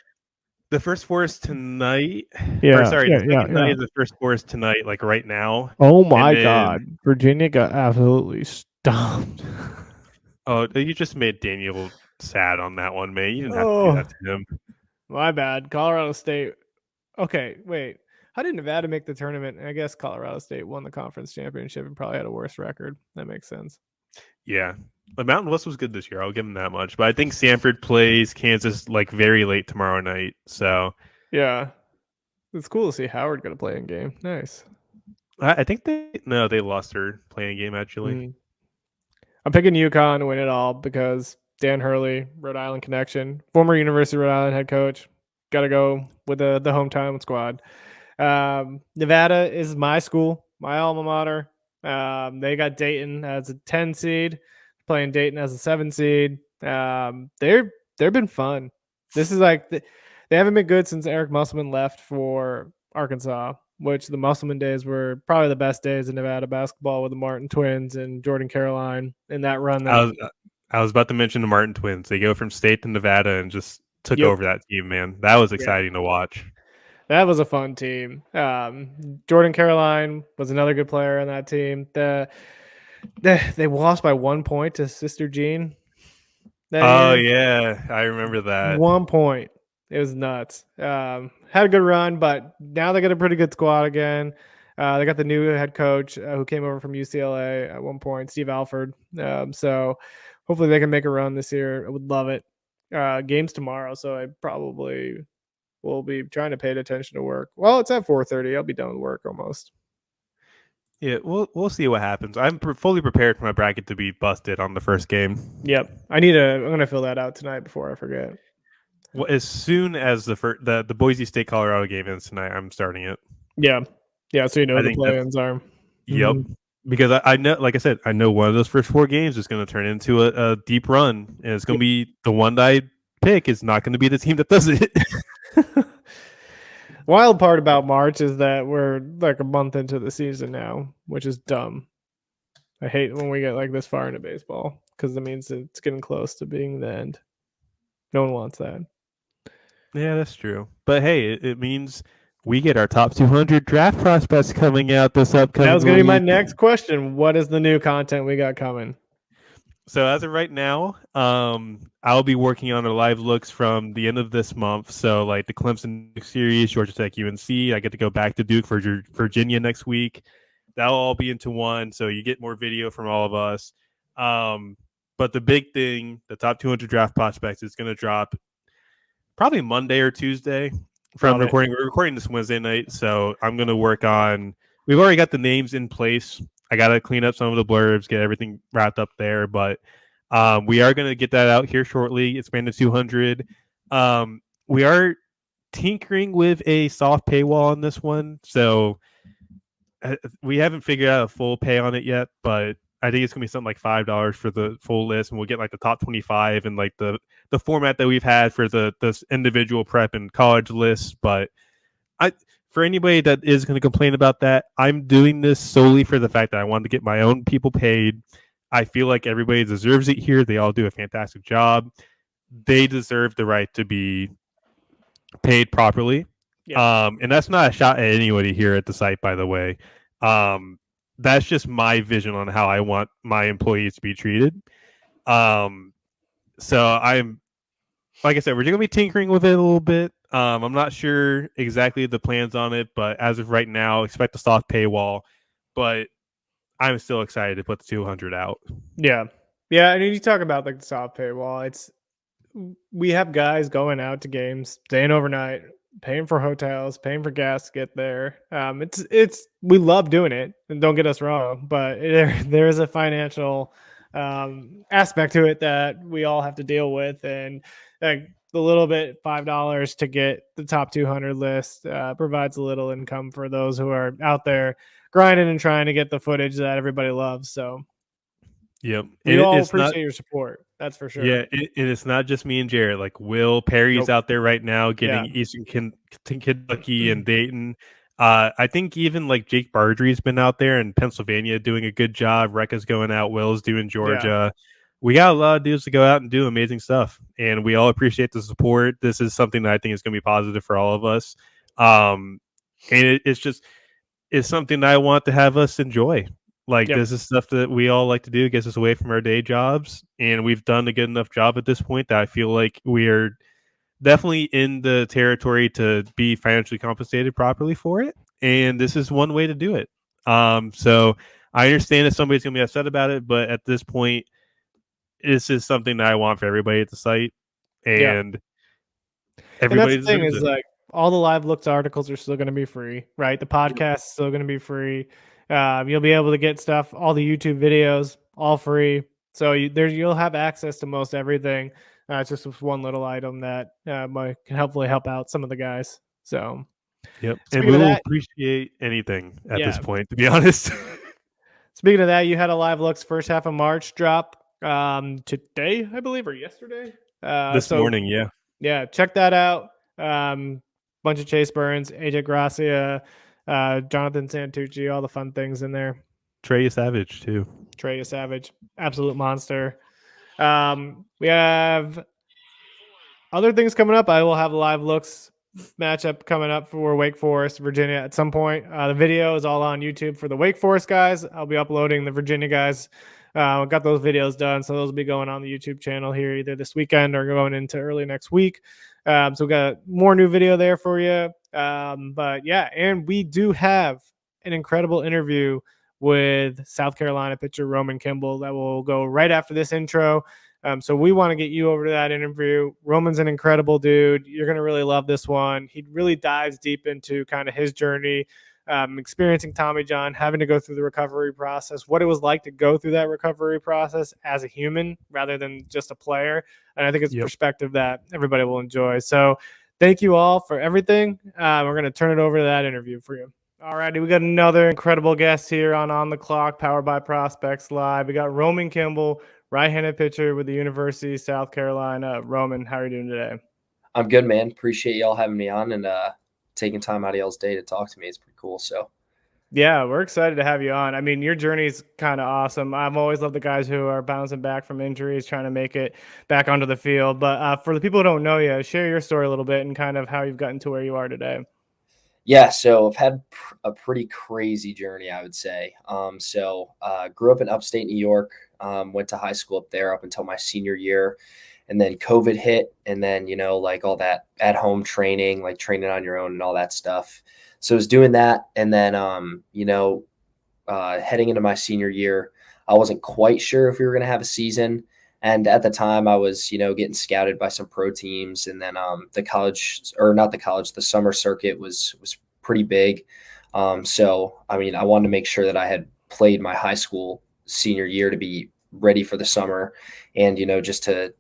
S3: The first 4 is tonight.
S2: Yeah.
S3: The second night is the first 4 is tonight, like right now.
S2: Oh my God! Virginia got absolutely stomped.
S3: Oh, you just made Daniel sad on that one, man. You didn't have to do that to him.
S2: My bad. Colorado State. Okay, wait. How did Nevada make the tournament? I guess Colorado State won the conference championship and probably had a worse record. That makes sense.
S3: Yeah. The Mountain West was good this year. I'll give them that much. But I think Samford plays Kansas like very late tomorrow night. So
S2: yeah. It's cool to see Howard get a playing game. Nice.
S3: I think they lost their playing game actually.
S2: I'm picking UConn to win it all because Dan Hurley, Rhode Island connection, former University of Rhode Island head coach. Got to go with the hometown squad. Nevada is my school, my alma mater. They got Dayton as a 10 seed, playing Dayton as a 7 seed. They've been fun. This is like they haven't been good since Eric Musselman left for Arkansas, which the Musselman days were probably the best days in Nevada basketball with the Martin twins and Jordan Caroline in that run.
S3: I was about to mention the Martin twins. They go from State to Nevada and just took over that team, man. That was exciting to watch.
S2: That was a fun team. Jordan Caroline was another good player on that team. They lost by 1 point to Sister Jean.
S3: Yeah, I remember that.
S2: 1 point. It was nuts. Had a good run, but now they got a pretty good squad again. They got the new head coach who came over from UCLA at one point, Steve Alford. So hopefully they can make a run this year. I would love it. Games tomorrow, so I probably will be trying to pay attention to work. Well, it's at 4:30. I'll be done with work almost.
S3: Yeah, we'll see what happens. I'm fully prepared for my bracket to be busted on the first game.
S2: Yep, I'm gonna fill that out tonight before I forget.
S3: Well, as soon as the Boise State Colorado game ends tonight, I'm starting it.
S2: Yeah. So the play-ins are.
S3: Yep. Because I know, like I said, I know one of those first 4 games is going to turn into a deep run, and it's going to be the one that I pick is not going to be the team that does it.
S2: Wild part about March is that we're like a month into the season now, which is dumb. I hate when we get like this far into baseball because it means it's getting close to being the end. No one wants that.
S3: Yeah, that's true. But hey, it means we get our top 200 draft prospects coming out this upcoming
S2: That was going to be my next question. What is the new content we got coming?
S3: So as of right now, I'll be working on the live looks from the end of this month. So like the Clemson series, Georgia Tech, UNC. I get to go back to Duke for Virginia next week. That'll all be into one. So you get more video from all of us. But the big thing, the top 200 draft prospects is going to drop probably Monday or Tuesday. from recording. We're recording this Wednesday night, so I'm going to work on. We've already got the names in place. I got to clean up some of the blurbs, get everything wrapped up there, but we are going to get that out here shortly. Expand to 200. We are tinkering with a soft paywall on this one, so we haven't figured out a full pay on it yet, but I think it's gonna be something like $5 for the full list, and we'll get like the top 25 and like the format that we've had for the individual prep and college lists. But for anybody that is going to complain about that, I'm doing this solely for the fact that I want to get my own people paid. I feel like everybody deserves it here. They all do a fantastic job. They deserve the right to be paid properly. Yeah. And that's not a shot at anybody here at the site, by the way. That's just my vision on how I want my employees to be treated. So I'm, like I said, we're going to be tinkering with it a little bit. I'm not sure exactly the plans on it, but as of right now, expect a soft paywall. But I'm still excited to put the 200 out.
S2: Yeah. Yeah. I mean, you talk about like the soft paywall. We have guys going out to games, staying overnight, paying for hotels, paying for gas to get there. We love doing it, and don't get us wrong, but there is a financial aspect to it that we all have to deal with, and like the little bit $5 to get the top 200 list provides a little income for those who are out there grinding and trying to get the footage that everybody loves. So
S3: yep,
S2: we all appreciate your support. That's for sure.
S3: Yeah, and it's not just me and Jared. Like Will Perry's out there right now getting Eastern Kentucky and Dayton. I think even like Jake Bardry's been out there in Pennsylvania doing a good job. Rekka's going out. Will's doing Georgia. Yeah. We got a lot of dudes to go out and do amazing stuff, and we all appreciate the support. This is something that I think is going to be positive for all of us. And it's something that I want to have us enjoy. Like, this is stuff that we all like to do. It gets us away from our day jobs. And we've done a good enough job at this point that I feel like we are definitely in the territory to be financially compensated properly for it. And this is one way to do it. So I understand that somebody's going to be upset about it. But at this point, this is something that I want for everybody at the site. And everybody
S2: and that's the thing is, like, all the live looks articles are still going to be free, right? The podcast is still going to be free. You'll be able to get stuff, all the YouTube videos, all free. So you'll have access to most everything. It's just one little item that can hopefully help out some of the guys. So,
S3: yep. And we will appreciate anything at this point, to be honest.
S2: Speaking of that, you had a live looks first half of March drop today, I believe, or yesterday.
S3: This morning, yeah.
S2: Yeah, check that out. Bunch of Chase Burns, AJ Gracia, Jonathan Santucci, all the fun things in there.
S3: Trey Savage too.
S2: Trey Savage, absolute monster. We have other things coming up. I will have a live looks matchup coming up for Wake Forest, Virginia at some point. The video is all on YouTube for the Wake Forest guys. I'll be uploading the Virginia guys. Got those videos done, so those will be going on the YouTube channel here either this weekend or going into early next week. So we got more new video there for you. But yeah, and we do have an incredible interview with South Carolina pitcher Roman Kimball that will go right after this intro. So we want to get you over to that interview. Roman's an incredible dude. You're going to really love this one. He really dives deep into kind of his journey, experiencing Tommy John, having to go through the recovery process, what it was like to go through that recovery process as a human rather than just a player. And I think it's a perspective that everybody will enjoy. So thank you all for everything. We're going to turn it over to that interview for you. All righty, we got another incredible guest here on the Clock, powered by Prospects Live. We got Roman Kimball, right-handed pitcher with the University of South Carolina. Roman, how are you doing today?
S4: I'm good, man. Appreciate y'all having me on and taking time out of y'all's day to talk to me. It's pretty cool. So,
S2: yeah, we're excited to have you on. I mean, your journey's kind of awesome. I've always loved the guys who are bouncing back from injuries, trying to make it back onto the field. But for the people who don't know you, share your story a little bit and kind of how you've gotten to where you are today.
S4: Yeah, so I've had a pretty crazy journey, I would say. Grew up in upstate New York, went to high school up there up until my senior year. And then COVID hit, and then, like all that at-home training, like training on your own and all that stuff. So I was doing that. And then, heading into my senior year, I wasn't quite sure if we were going to have a season. And at the time I was, getting scouted by some pro teams. And then the summer circuit was pretty big. So, I mean, I wanted to make sure that I had played my high school senior year to be ready for the summer and, just to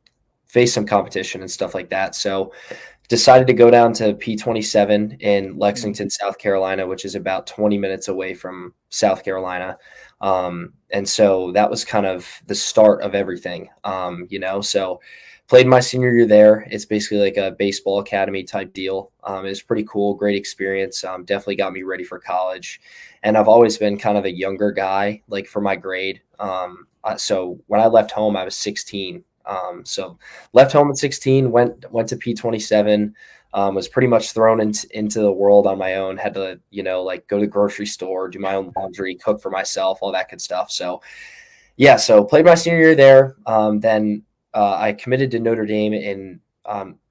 S4: face some competition and stuff like that. So decided to go down to P27 in Lexington, South Carolina, which is about 20 minutes away from South Carolina. And so that was kind of the start of everything, so played my senior year there. It's basically like a baseball academy type deal. It was pretty cool, great experience. Definitely got me ready for college. And I've always been kind of a younger guy, like for my grade. So when I left home, I was 16. So left home at 16, went to P27, was pretty much thrown into the world on my own, had to, go to the grocery store, do my own laundry, cook for myself, all that good stuff. So yeah, so played my senior year there. Then I committed to Notre Dame in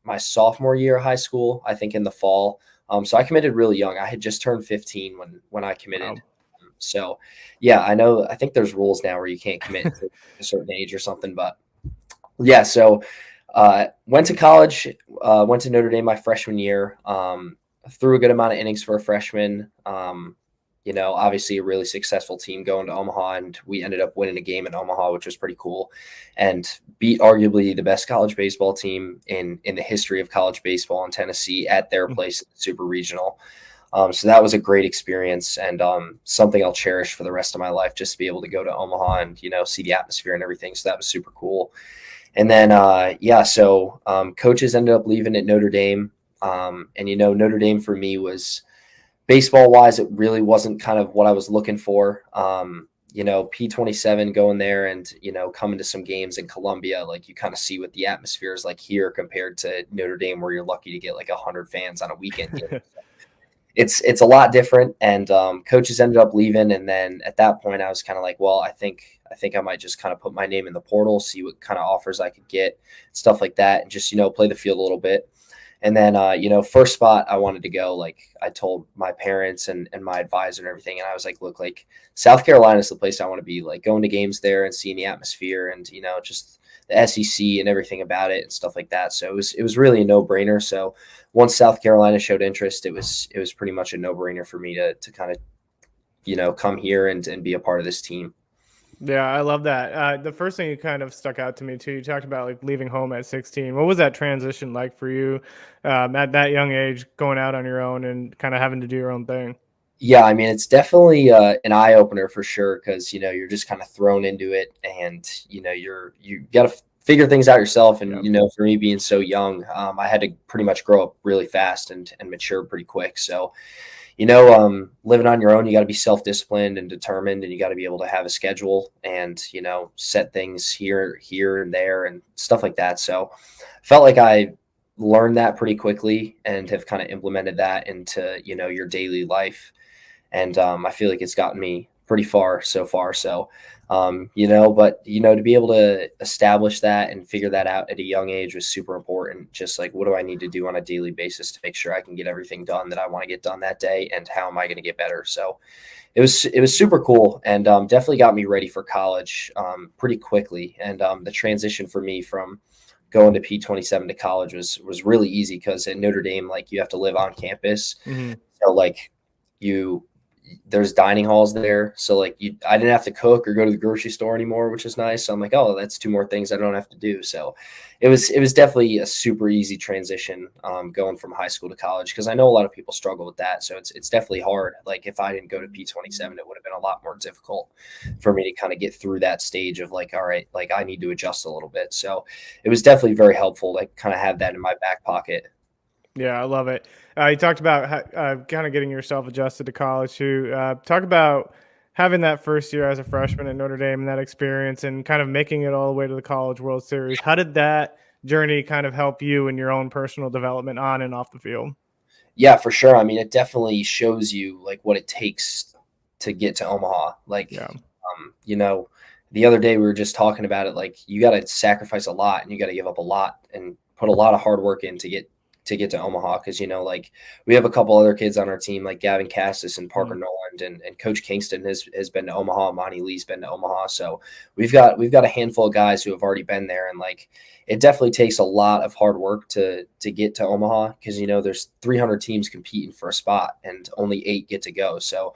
S4: my sophomore year of high school, I think in the fall. So I committed really young. I had just turned 15 when I committed. Wow. So yeah, I think there's rules now where you can't commit to a certain age or something, but yeah, so went to college, went to Notre Dame my freshman year, threw a good amount of innings for a freshman. Obviously a really successful team going to Omaha, and we ended up winning a game in Omaha, which was pretty cool, and beat arguably the best college baseball team in the history of college baseball in Tennessee at their place in the Super Regional. So that was a great experience and something I'll cherish for the rest of my life, just to be able to go to Omaha and, see the atmosphere and everything. So that was super cool. And then, so coaches ended up leaving at Notre Dame. And, Notre Dame for me was baseball wise, it really wasn't kind of what I was looking for. P27 going there and, coming to some games in Columbia, like you kind of see what the atmosphere is like here compared to Notre Dame, where you're lucky to get like 100 fans on a weekend game. It's a lot different, and coaches ended up leaving. And then at that point I was kind of like, well, I think I might just kind of put my name in the portal, see what kind of offers I could get, stuff like that, and just, play the field a little bit. And then, first spot I wanted to go, like I told my parents and my advisor and everything. And I was like, look, like South Carolina is the place I want to be, like going to games there and seeing the atmosphere and, just the SEC and everything about it and stuff like that. So it was really a no brainer. So once South Carolina showed interest, it was pretty much a no brainer for me to kind of, come here and be a part of this team.
S2: Yeah, I love that. The first thing you kind of stuck out to me too, you talked about like leaving home at 16. What was that transition like for you at that young age, going out on your own and kind of having to do your own thing?
S4: Yeah, I mean, it's definitely an eye opener for sure, because you're just kind of thrown into it, and you got to figure things out yourself. And for me being so young, I had to pretty much grow up really fast and mature pretty quick. So living on your own, you got to be self-disciplined and determined, and you got to be able to have a schedule and, set things here and there and stuff like that. So I felt like I learned that pretty quickly and have kind of implemented that into, your daily life. And I feel like it's gotten me pretty far so far. So, to be able to establish that and figure that out at a young age was super important. Just like, what do I need to do on a daily basis to make sure I can get everything done that I want to get done that day, and how am I going to get better? So it was super cool, and definitely got me ready for college pretty quickly. And the transition for me from going to P27 to college was really easy, because at Notre Dame, like, you have to live on campus. Mm-hmm. So like there's dining halls there. So like I didn't have to cook or go to the grocery store anymore, which is nice. So I'm like, oh, that's 2 more things I don't have to do. So it was definitely a super easy transition going from high school to college, because I know a lot of people struggle with that. So it's definitely hard. Like if I didn't go to P27, it would have been a lot more difficult for me to kind of get through that stage of like, all right, like I need to adjust a little bit. So it was definitely very helpful to kind of have that in my back pocket.
S2: Yeah, I love it. You talked about kind of getting yourself adjusted to college too. Talk about having that first year as a freshman at Notre Dame and that experience and kind of making it all the way to the College World Series. How did that journey kind of help you in your own personal development on and off the field?
S4: Yeah, for sure. I mean, it definitely shows you like what it takes to get to Omaha. Like, the other day we were just talking about it. Like, you got to sacrifice a lot, and you got to give up a lot and put a lot of hard work in to get get to Omaha because, like we have a couple other kids on our team like Gavin Cassis and Parker Noland and Coach Kingston has been to Omaha. Monty Lee's been to Omaha. So we've got a handful of guys who have already been there, and like it definitely takes a lot of hard work to get to Omaha because there's 300 teams competing for a spot and only 8 get to go. So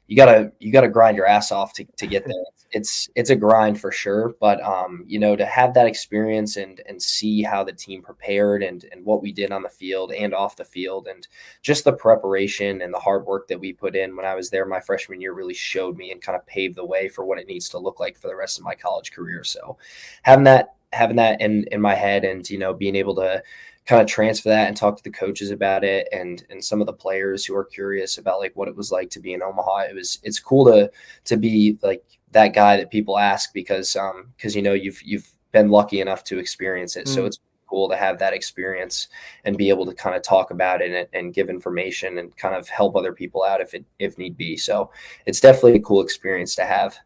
S4: you gotta grind your ass off to get there. It's a grind for sure, but to have that experience and see how the team prepared and what we did on the field and off the field, and just the preparation and the hard work that we put in when I was there my freshman year really showed me and kind of paved the way for what it needs to look like for the rest of my college career. So having that in my head and being able to kind of transfer that and talk to the coaches about it and some of the players who are curious about like what it was like to be in Omaha. It's cool to be like that guy that people ask because you've been lucky enough to experience it. So it's cool to have that experience and be able to kind of talk about it and give information and kind of help other people out if need be. So it's definitely a cool experience to have.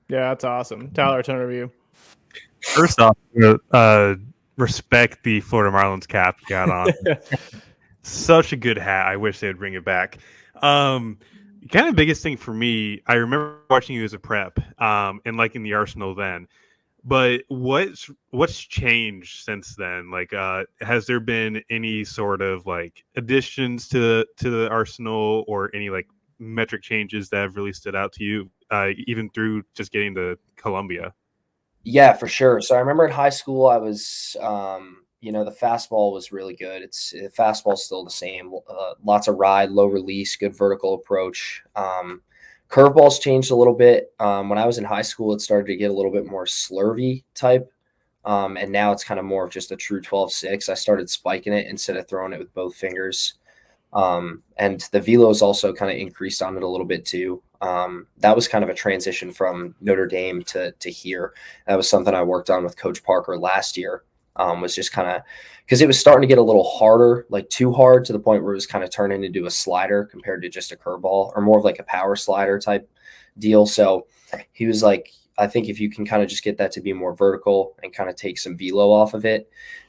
S2: Yeah, that's awesome. Tyler, turn over you.
S3: First off, respect the Florida Marlins cap you got on. Such a good hat. I wish they would bring it back. Kind of biggest thing for me, I remember watching you as a prep and liking the Arsenal then. But what's changed since then? Like, has there been any sort of like additions to the Arsenal or any like metric changes that have really stood out to you, even through just getting to Columbia?
S4: Yeah, for sure. So I remember in high school, I was, the fastball was really good. The fastball's still the same. Lots of ride, low release, good vertical approach. Curveball's changed a little bit. When I was in high school, it started to get a little bit more slurvy type. And now it's kind of more of just a true 12-6. I started spiking it instead of throwing it with both fingers. And the velo's also kind of increased on it a little bit too. That was kind of a transition from Notre Dame to here. That was something I worked on with Coach Parker last year. Was just kind of because it was starting to get a little harder, like too hard to the point where it was kind of turning into a slider compared to just a curveball or more of like a power slider type deal. So he was like, I think if you can kind of just get that to be more vertical and kind of take some velo off of it,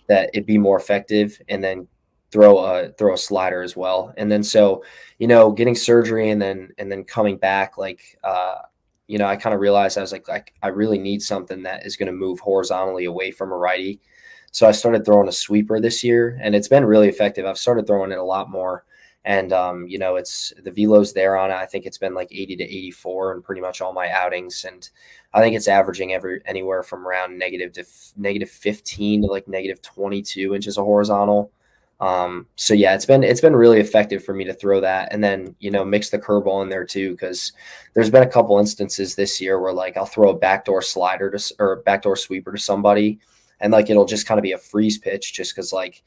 S4: that it'd be more effective, and then throw a slider as well. And then so, getting surgery and then coming back, like I kind of realized I was like I really need something that is going to move horizontally away from a righty. So I started throwing a sweeper this year, and it's been really effective. I've started throwing it a lot more, and it's the velo's there on it. I think it's been like 80 to 84 in pretty much all my outings, and I think it's averaging anywhere from around negative 15 to like negative 22 inches of horizontal. So yeah, it's been really effective for me to throw that and then, mix the curveball in there too. Cause there's been a couple instances this year where like, I'll throw a backdoor slider or a backdoor sweeper to somebody. And like, it'll just kind of be a freeze pitch just cause like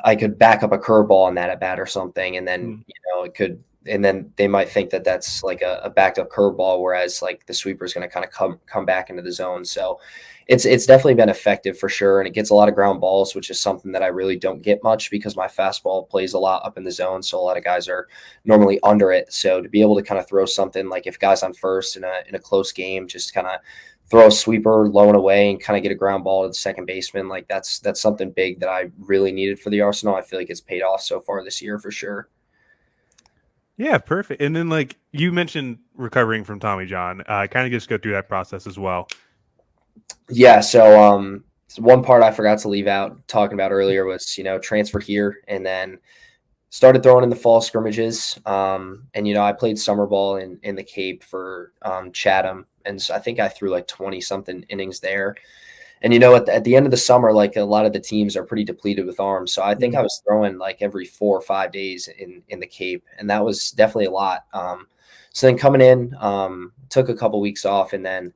S4: I could back up a curveball on that at bat or something. And then, it could, and then they might think that that's like a backed up curveball, whereas like the sweeper is going to kind of come back into the zone. So it's definitely been effective for sure. And it gets a lot of ground balls, which is something that I really don't get much because my fastball plays a lot up in the zone. So a lot of guys are normally under it. So to be able to kind of throw something like if guys on first in a close game, just kind of throw a sweeper low and away and kind of get a ground ball to the second baseman. Like that's something big that I really needed for the Arsenal. I feel like it's paid off so far this year for sure.
S3: Yeah, perfect. And then like you mentioned recovering from Tommy John, kind of just go through that process as well.
S4: Yeah. So one part I forgot to leave out talking about earlier was, transferred here and then started throwing in the fall scrimmages. And, I played summer ball in the Cape for Chatham. And so I think I threw like 20 something innings there. And, at the end of the summer, like a lot of the teams are pretty depleted with arms. So I think I was throwing like every 4 or 5 days in the Cape. And that was definitely a lot. So then coming in, took a couple weeks off and then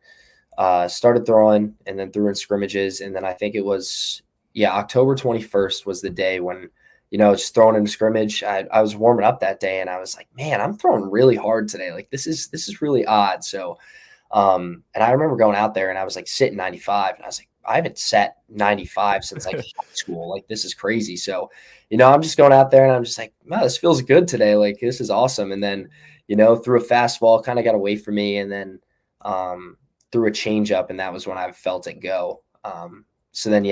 S4: started throwing and then threw in scrimmages. And then I think it was, October 21st was the day when, just throwing in a scrimmage. I was warming up that day and I was like, man, I'm throwing really hard today. Like this is really odd. So, and I remember going out there and I was like sitting 95 and I was like, I haven't sat 95 since like high school. Like this is crazy. So, I'm just going out there and I'm just like, wow, this feels good today. Like this is awesome. And then, threw a fastball, kind of got away from me and then, threw a changeup and that was when I felt it go. So then,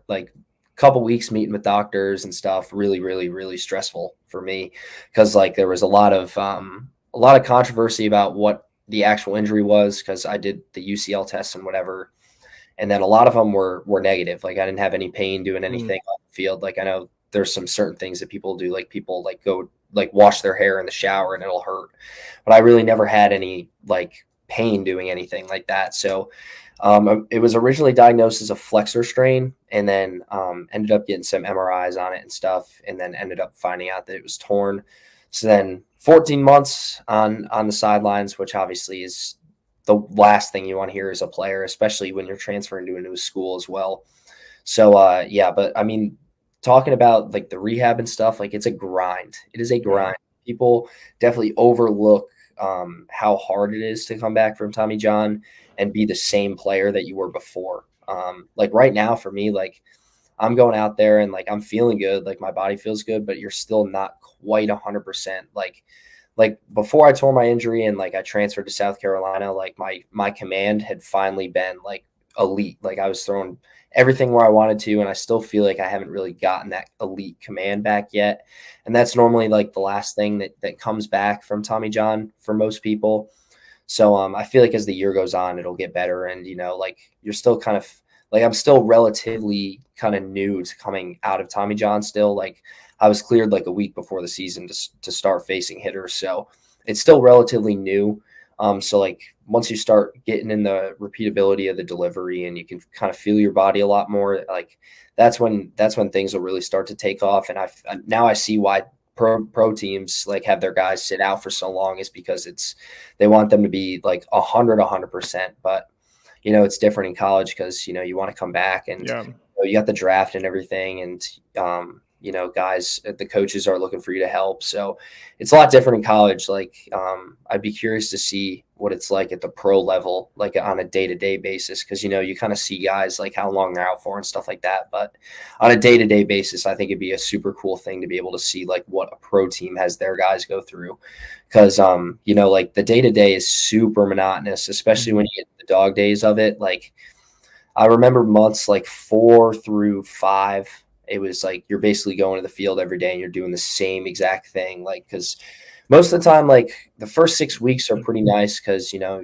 S4: like couple weeks meeting with doctors and stuff, really, really, really stressful for me because like there was a lot of controversy about what the actual injury was because I did the UCL test and whatever. And then a lot of them were negative. Like I didn't have any pain doing anything on the field. Like I know there's some certain things that people do, like people like go like wash their hair in the shower and it'll hurt. But I really never had any like pain doing anything like that. So it was originally diagnosed as a flexor strain and then ended up getting some MRIs on it and stuff, and then ended up finding out that it was torn. So then 14 months on the sidelines, which obviously is the last thing you want to hear as a player, especially when you're transferring to a new school as well. So yeah, but I mean, talking about like the rehab and stuff, like it's a grind. It is a grind. People definitely overlook how hard it is to come back from Tommy John and be the same player that you were before. Like right now for me, like I'm going out there and like I'm feeling good, like my body feels good, but you're still not quite 100%. Like before I tore my injury and like I transferred to South Carolina, like my command had finally been like elite. Like I was throwing everything where I wanted to, and I still feel like I haven't really gotten that elite command back yet. And that's normally like the last thing that comes back from Tommy John for most people. So I feel like as the year goes on, it'll get better. And, you know, like you're still kind of like, I'm still relatively kind of new to coming out of Tommy John still. Like I was cleared like a week before the season to start facing hitters. So it's still relatively new. So like once you start getting in the repeatability of the delivery and you can kind of feel your body a lot more, like that's when things will really start to take off. And now I see why pro teams like have their guys sit out for so long, is because they want them to be like 100%. But you know, it's different in college because, you know, you want to come back and you got the draft and everything. And, you know, guys, the coaches are looking for you to help. So it's a lot different in college. Like, I'd be curious to see what it's like at the pro level, like on a day-to-day basis. Cause you know, you kind of see guys like how long they're out for and stuff like that. But on a day-to-day basis, I think it'd be a super cool thing to be able to see like what a pro team has their guys go through. Cause, you know, like the day-to-day is super monotonous, especially when you get the dog days of it. Like I remember months like 4 through 5, it was like you're basically going to the field every day and you're doing the same exact thing. Like, because most of the time, like the first 6 weeks are pretty nice because, you know,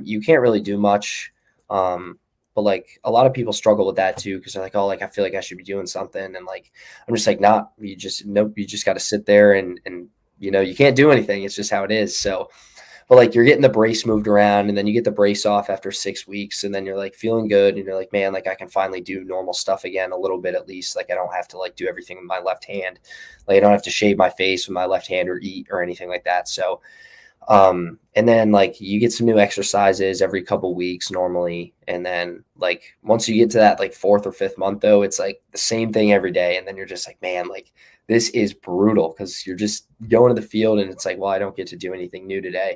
S4: you can't really do much. But like a lot of people struggle with that too, because they're like, oh, like I feel like I should be doing something. And like, I'm just like, nah, you just got to sit there and, you know, you can't do anything. It's just how it is. So, but like you're getting the brace moved around and then you get the brace off after 6 weeks and then you're like feeling good and you're like, man, like I can finally do normal stuff again a little bit at least. Like I don't have to like do everything with my left hand. Like I don't have to shave my face with my left hand or eat or anything like that. So, and then like you get some new exercises every couple weeks normally. And then like once you get to that like 4th or 5th month though, it's like the same thing every day. And then you're just like, man, like this is brutal because you're just going to the field and it's like, well, I don't get to do anything new today,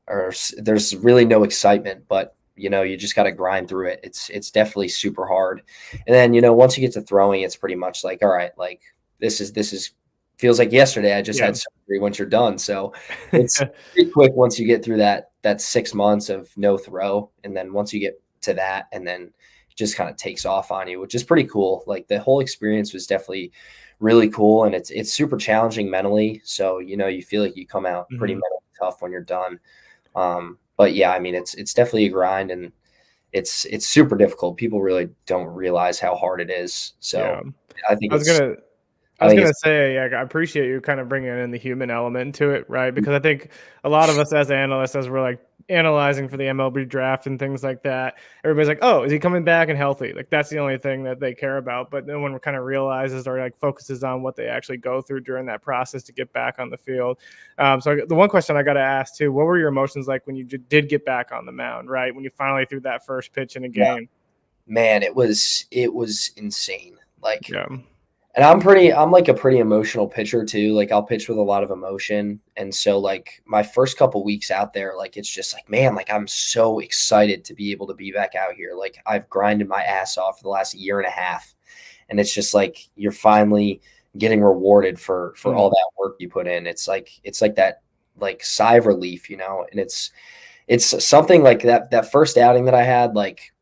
S4: or there's really no excitement, but you know, you just got to grind through it. It's definitely super hard. And then, you know, once you get to throwing, it's pretty much like, all right, like this is feels like yesterday. I just had surgery once you're done. So it's pretty quick once you get through that 6 months of no throw. And then once you get to that, and then it just kind of takes off on you, which is pretty cool. Like the whole experience was definitely really cool. And it's super challenging mentally. So, you know, you feel like you come out pretty mentally tough when you're done. But yeah, I mean, it's definitely a grind and it's super difficult. People really don't realize how hard it is. So I think I was
S2: gonna say, I appreciate you kind of bringing in the human element to it, right? Because I think a lot of us as analysts, as we're like analyzing for the MLB draft and things like that, everybody's like, "Oh, is he coming back and healthy?" Like that's the only thing that they care about. But no one kind of realizes or like focuses on what they actually go through during that process to get back on the field. So the one question I got to ask too: what were your emotions like when you did get back on the mound? Right when you finally threw that first pitch in a game?
S4: Yeah. Man, it was insane. Like. Yeah. And I'm like a pretty emotional pitcher too. Like I'll pitch with a lot of emotion. And so like my first couple weeks out there, like, it's just like, man, like I'm so excited to be able to be back out here. Like I've grinded my ass off for the last year and a half. And it's just like, you're finally getting rewarded for all that work you put in. It's like that like sigh of relief, you know, and it's something like that first outing that I had, like,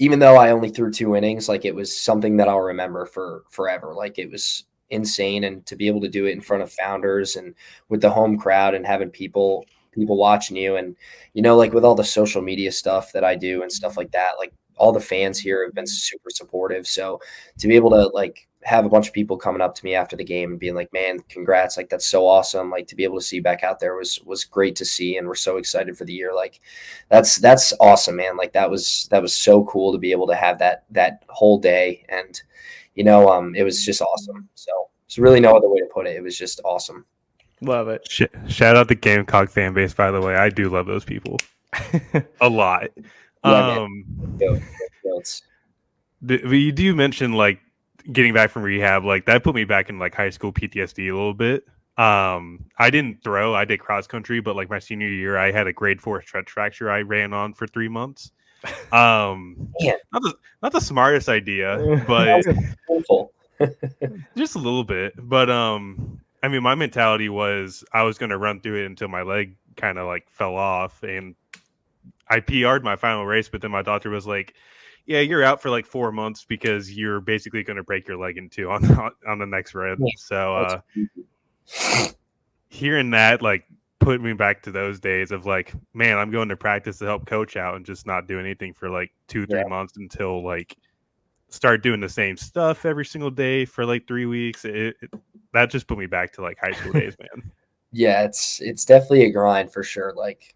S4: even though I only threw 2 innings, like it was something that I'll remember for forever. Like it was insane, and to be able to do it in front of founders and with the home crowd and having people watching you, and like with all the social media stuff that I do and stuff like that, like all the fans here have been super supportive. So to be able to like have a bunch of people coming up to me after the game and being like, man, congrats, like that's so awesome, like to be able to see you back out there was great to see, and we're so excited for the year. Like that's awesome, man. Like that was so cool to be able to have that whole day, and it was just awesome. So there's really no other way to put it. It was just awesome.
S2: Love it.
S3: Shout out the Gamecock fan base, by the way. I do love those people a lot.
S4: Yeah,
S3: you do mention like getting back from rehab, like that put me back in like high school PTSD a little bit. I didn't throw, I did cross country, but like my senior year, I had a grade 4 stretch fracture I ran on for 3 months. Not the smartest idea, but just a little bit. But I mean, my mentality was I was going to run through it until my leg kind of like fell off, and I PR'd my final race. But then my doctor was like, "Yeah, you're out for like 4 months because you're basically going to break your leg in 2 on the next run." So hearing that like put me back to those days of like, man, I'm going to practice to help coach out and just not do anything for like 2-3 months until like start doing the same stuff every single day for like 3 weeks. That just put me back to like high school days, man.
S4: Yeah, it's definitely a grind for sure. Like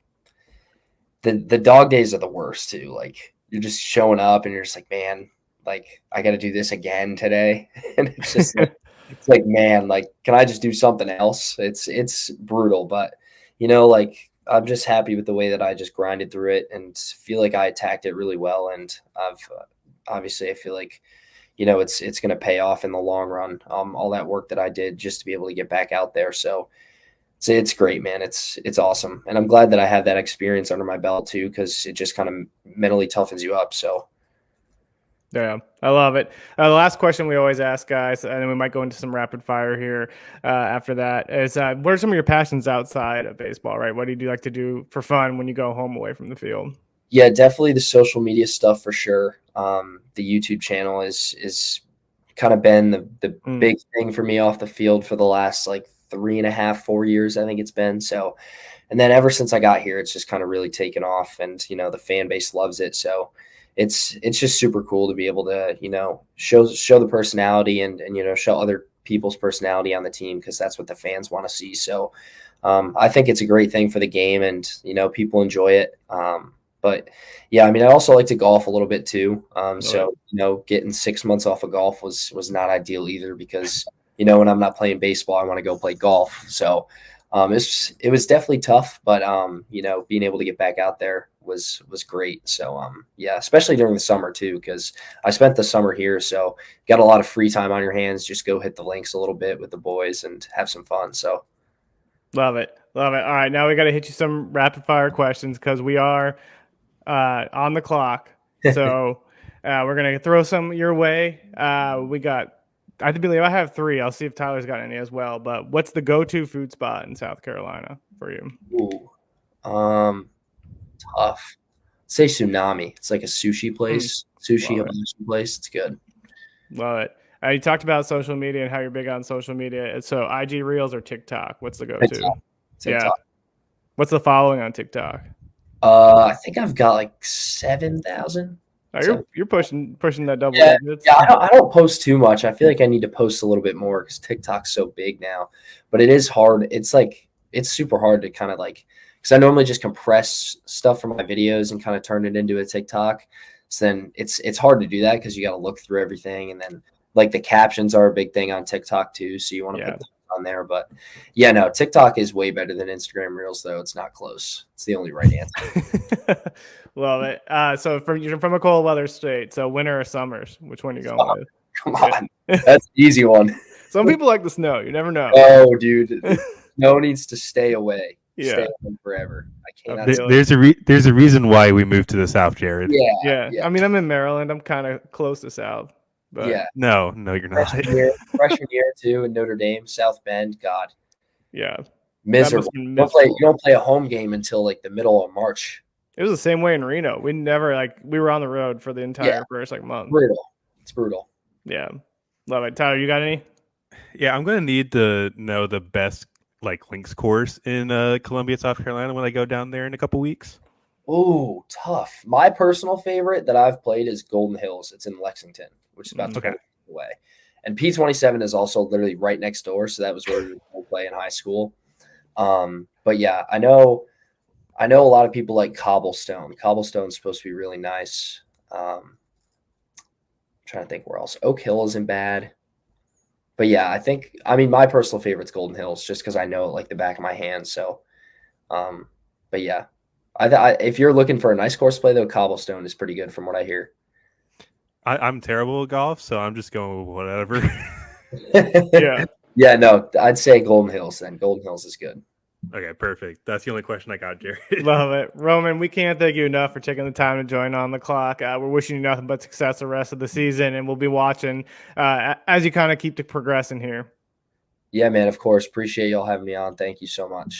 S4: the dog days are the worst too. Like you're just showing up and you're just like, man, like I got to do this again today. And it's just it's like, man, like, can I just do something else? It's brutal, but like I'm just happy with the way that I just grinded through it and feel like I attacked it really well. And I've obviously I feel like, it's going to pay off in the long run. All that work that I did just to be able to get back out there. So it's great, man. It's awesome. And I'm glad that I had that experience under my belt too, because it just kind of mentally toughens you up. So.
S2: Yeah, I love it. The last question we always ask guys, and then we might go into some rapid fire here after that, is what are some of your passions outside of baseball, right? What do you like to do for fun when you go home away from the field?
S4: Yeah, definitely the social media stuff for sure. The YouTube channel is kind of been the big thing for me off the field for the last like 3.5, 4 years, I think it's been. So, and then ever since I got here, it's just kind of really taken off, and the fan base loves it. So it's just super cool to be able to show the personality and show other people's personality on the team, because that's what the fans want to see. So I think it's a great thing for the game, and people enjoy it. But yeah, I mean, I also like to golf a little bit too. So getting 6 months off of golf was not ideal either, because when I'm not playing baseball, I want to go play golf. So it was definitely tough, but being able to get back out there was great. So yeah, especially during the summer too, because I spent the summer here, so got a lot of free time on your hands. Just go hit the links a little bit with the boys and have some fun. So
S2: love it. All right, now we got to hit you some rapid fire questions because we are on the clock. So we're gonna throw some your way. We got. I believe I have 3. I'll see if Tyler's got any as well. But what's the go-to food spot in South Carolina for you?
S4: Ooh, tough. Say Tsunami. It's like a sushi place. Hibachi place. It's good.
S2: Love it. You talked about social media and how you're big on social media. So IG Reels or TikTok? What's the go-to?
S4: TikTok.
S2: Yeah. What's the following on TikTok?
S4: I think I've got like 7,000.
S2: You're pushing that double digits.
S4: Yeah, I don't post too much. I feel like I need to post a little bit more because TikTok's so big now. But it is hard. It's super hard to kind of like, because I normally just compress stuff from my videos and kind of turn it into a TikTok. So then it's hard to do that because you got to look through everything, and then like the captions are a big thing on TikTok too. So you want to put that on there. But yeah, no, TikTok is way better than Instagram Reels, though. It's not close. It's the only right answer.
S2: Love it. So you're from a cold weather state. So winter or summers? Which one are you going with?
S4: Come on, that's an easy one.
S2: Some people like the snow. You never know.
S4: Oh, dude, snow needs to stay away.
S2: Yeah.
S4: Stay away forever. I cannot.
S3: There's a reason why we moved to the South, Jared.
S2: Yeah. I mean, I'm in Maryland. I'm kind of close to South. But
S4: yeah.
S3: No, you're not.
S4: Freshman year too in Notre Dame, South Bend. God.
S2: Yeah.
S4: Miserable. You don't play a home game until like the middle of March.
S2: It was the same way in Reno. We never we were on the road for the entire first month.
S4: Brutal. It's brutal.
S2: Yeah. Love it. Tyler, you got any?
S3: Yeah, I'm gonna need to know the best links course in Columbia, South Carolina when I go down there in a couple weeks.
S4: Oh, tough. My personal favorite that I've played is Golden Hills. It's in Lexington, which is about 20 minutes away. And P27 is also literally right next door, so that was where we would play in high school. But yeah, I know a lot of people like Cobblestone. Cobblestone's supposed to be really nice. I'm trying to think where else. Oak Hill isn't bad. But yeah, my personal favorite's Golden Hills just because I know it like the back of my hand. So, but yeah, if you're looking for a nice course play, though, Cobblestone is pretty good from what I hear.
S3: I'm terrible at golf, so I'm just going with whatever.
S2: Yeah.
S4: Yeah, no, I'd say Golden Hills then. Golden Hills is good.
S3: Okay, perfect. That's the only question I got, Jared.
S2: Love it. Roman, we can't thank you enough for taking the time to join On the Clock. We're wishing you nothing but success the rest of the season, and we'll be watching as you kind of keep progressing here.
S4: Yeah, man, of course. Appreciate y'all having me on. Thank you so much.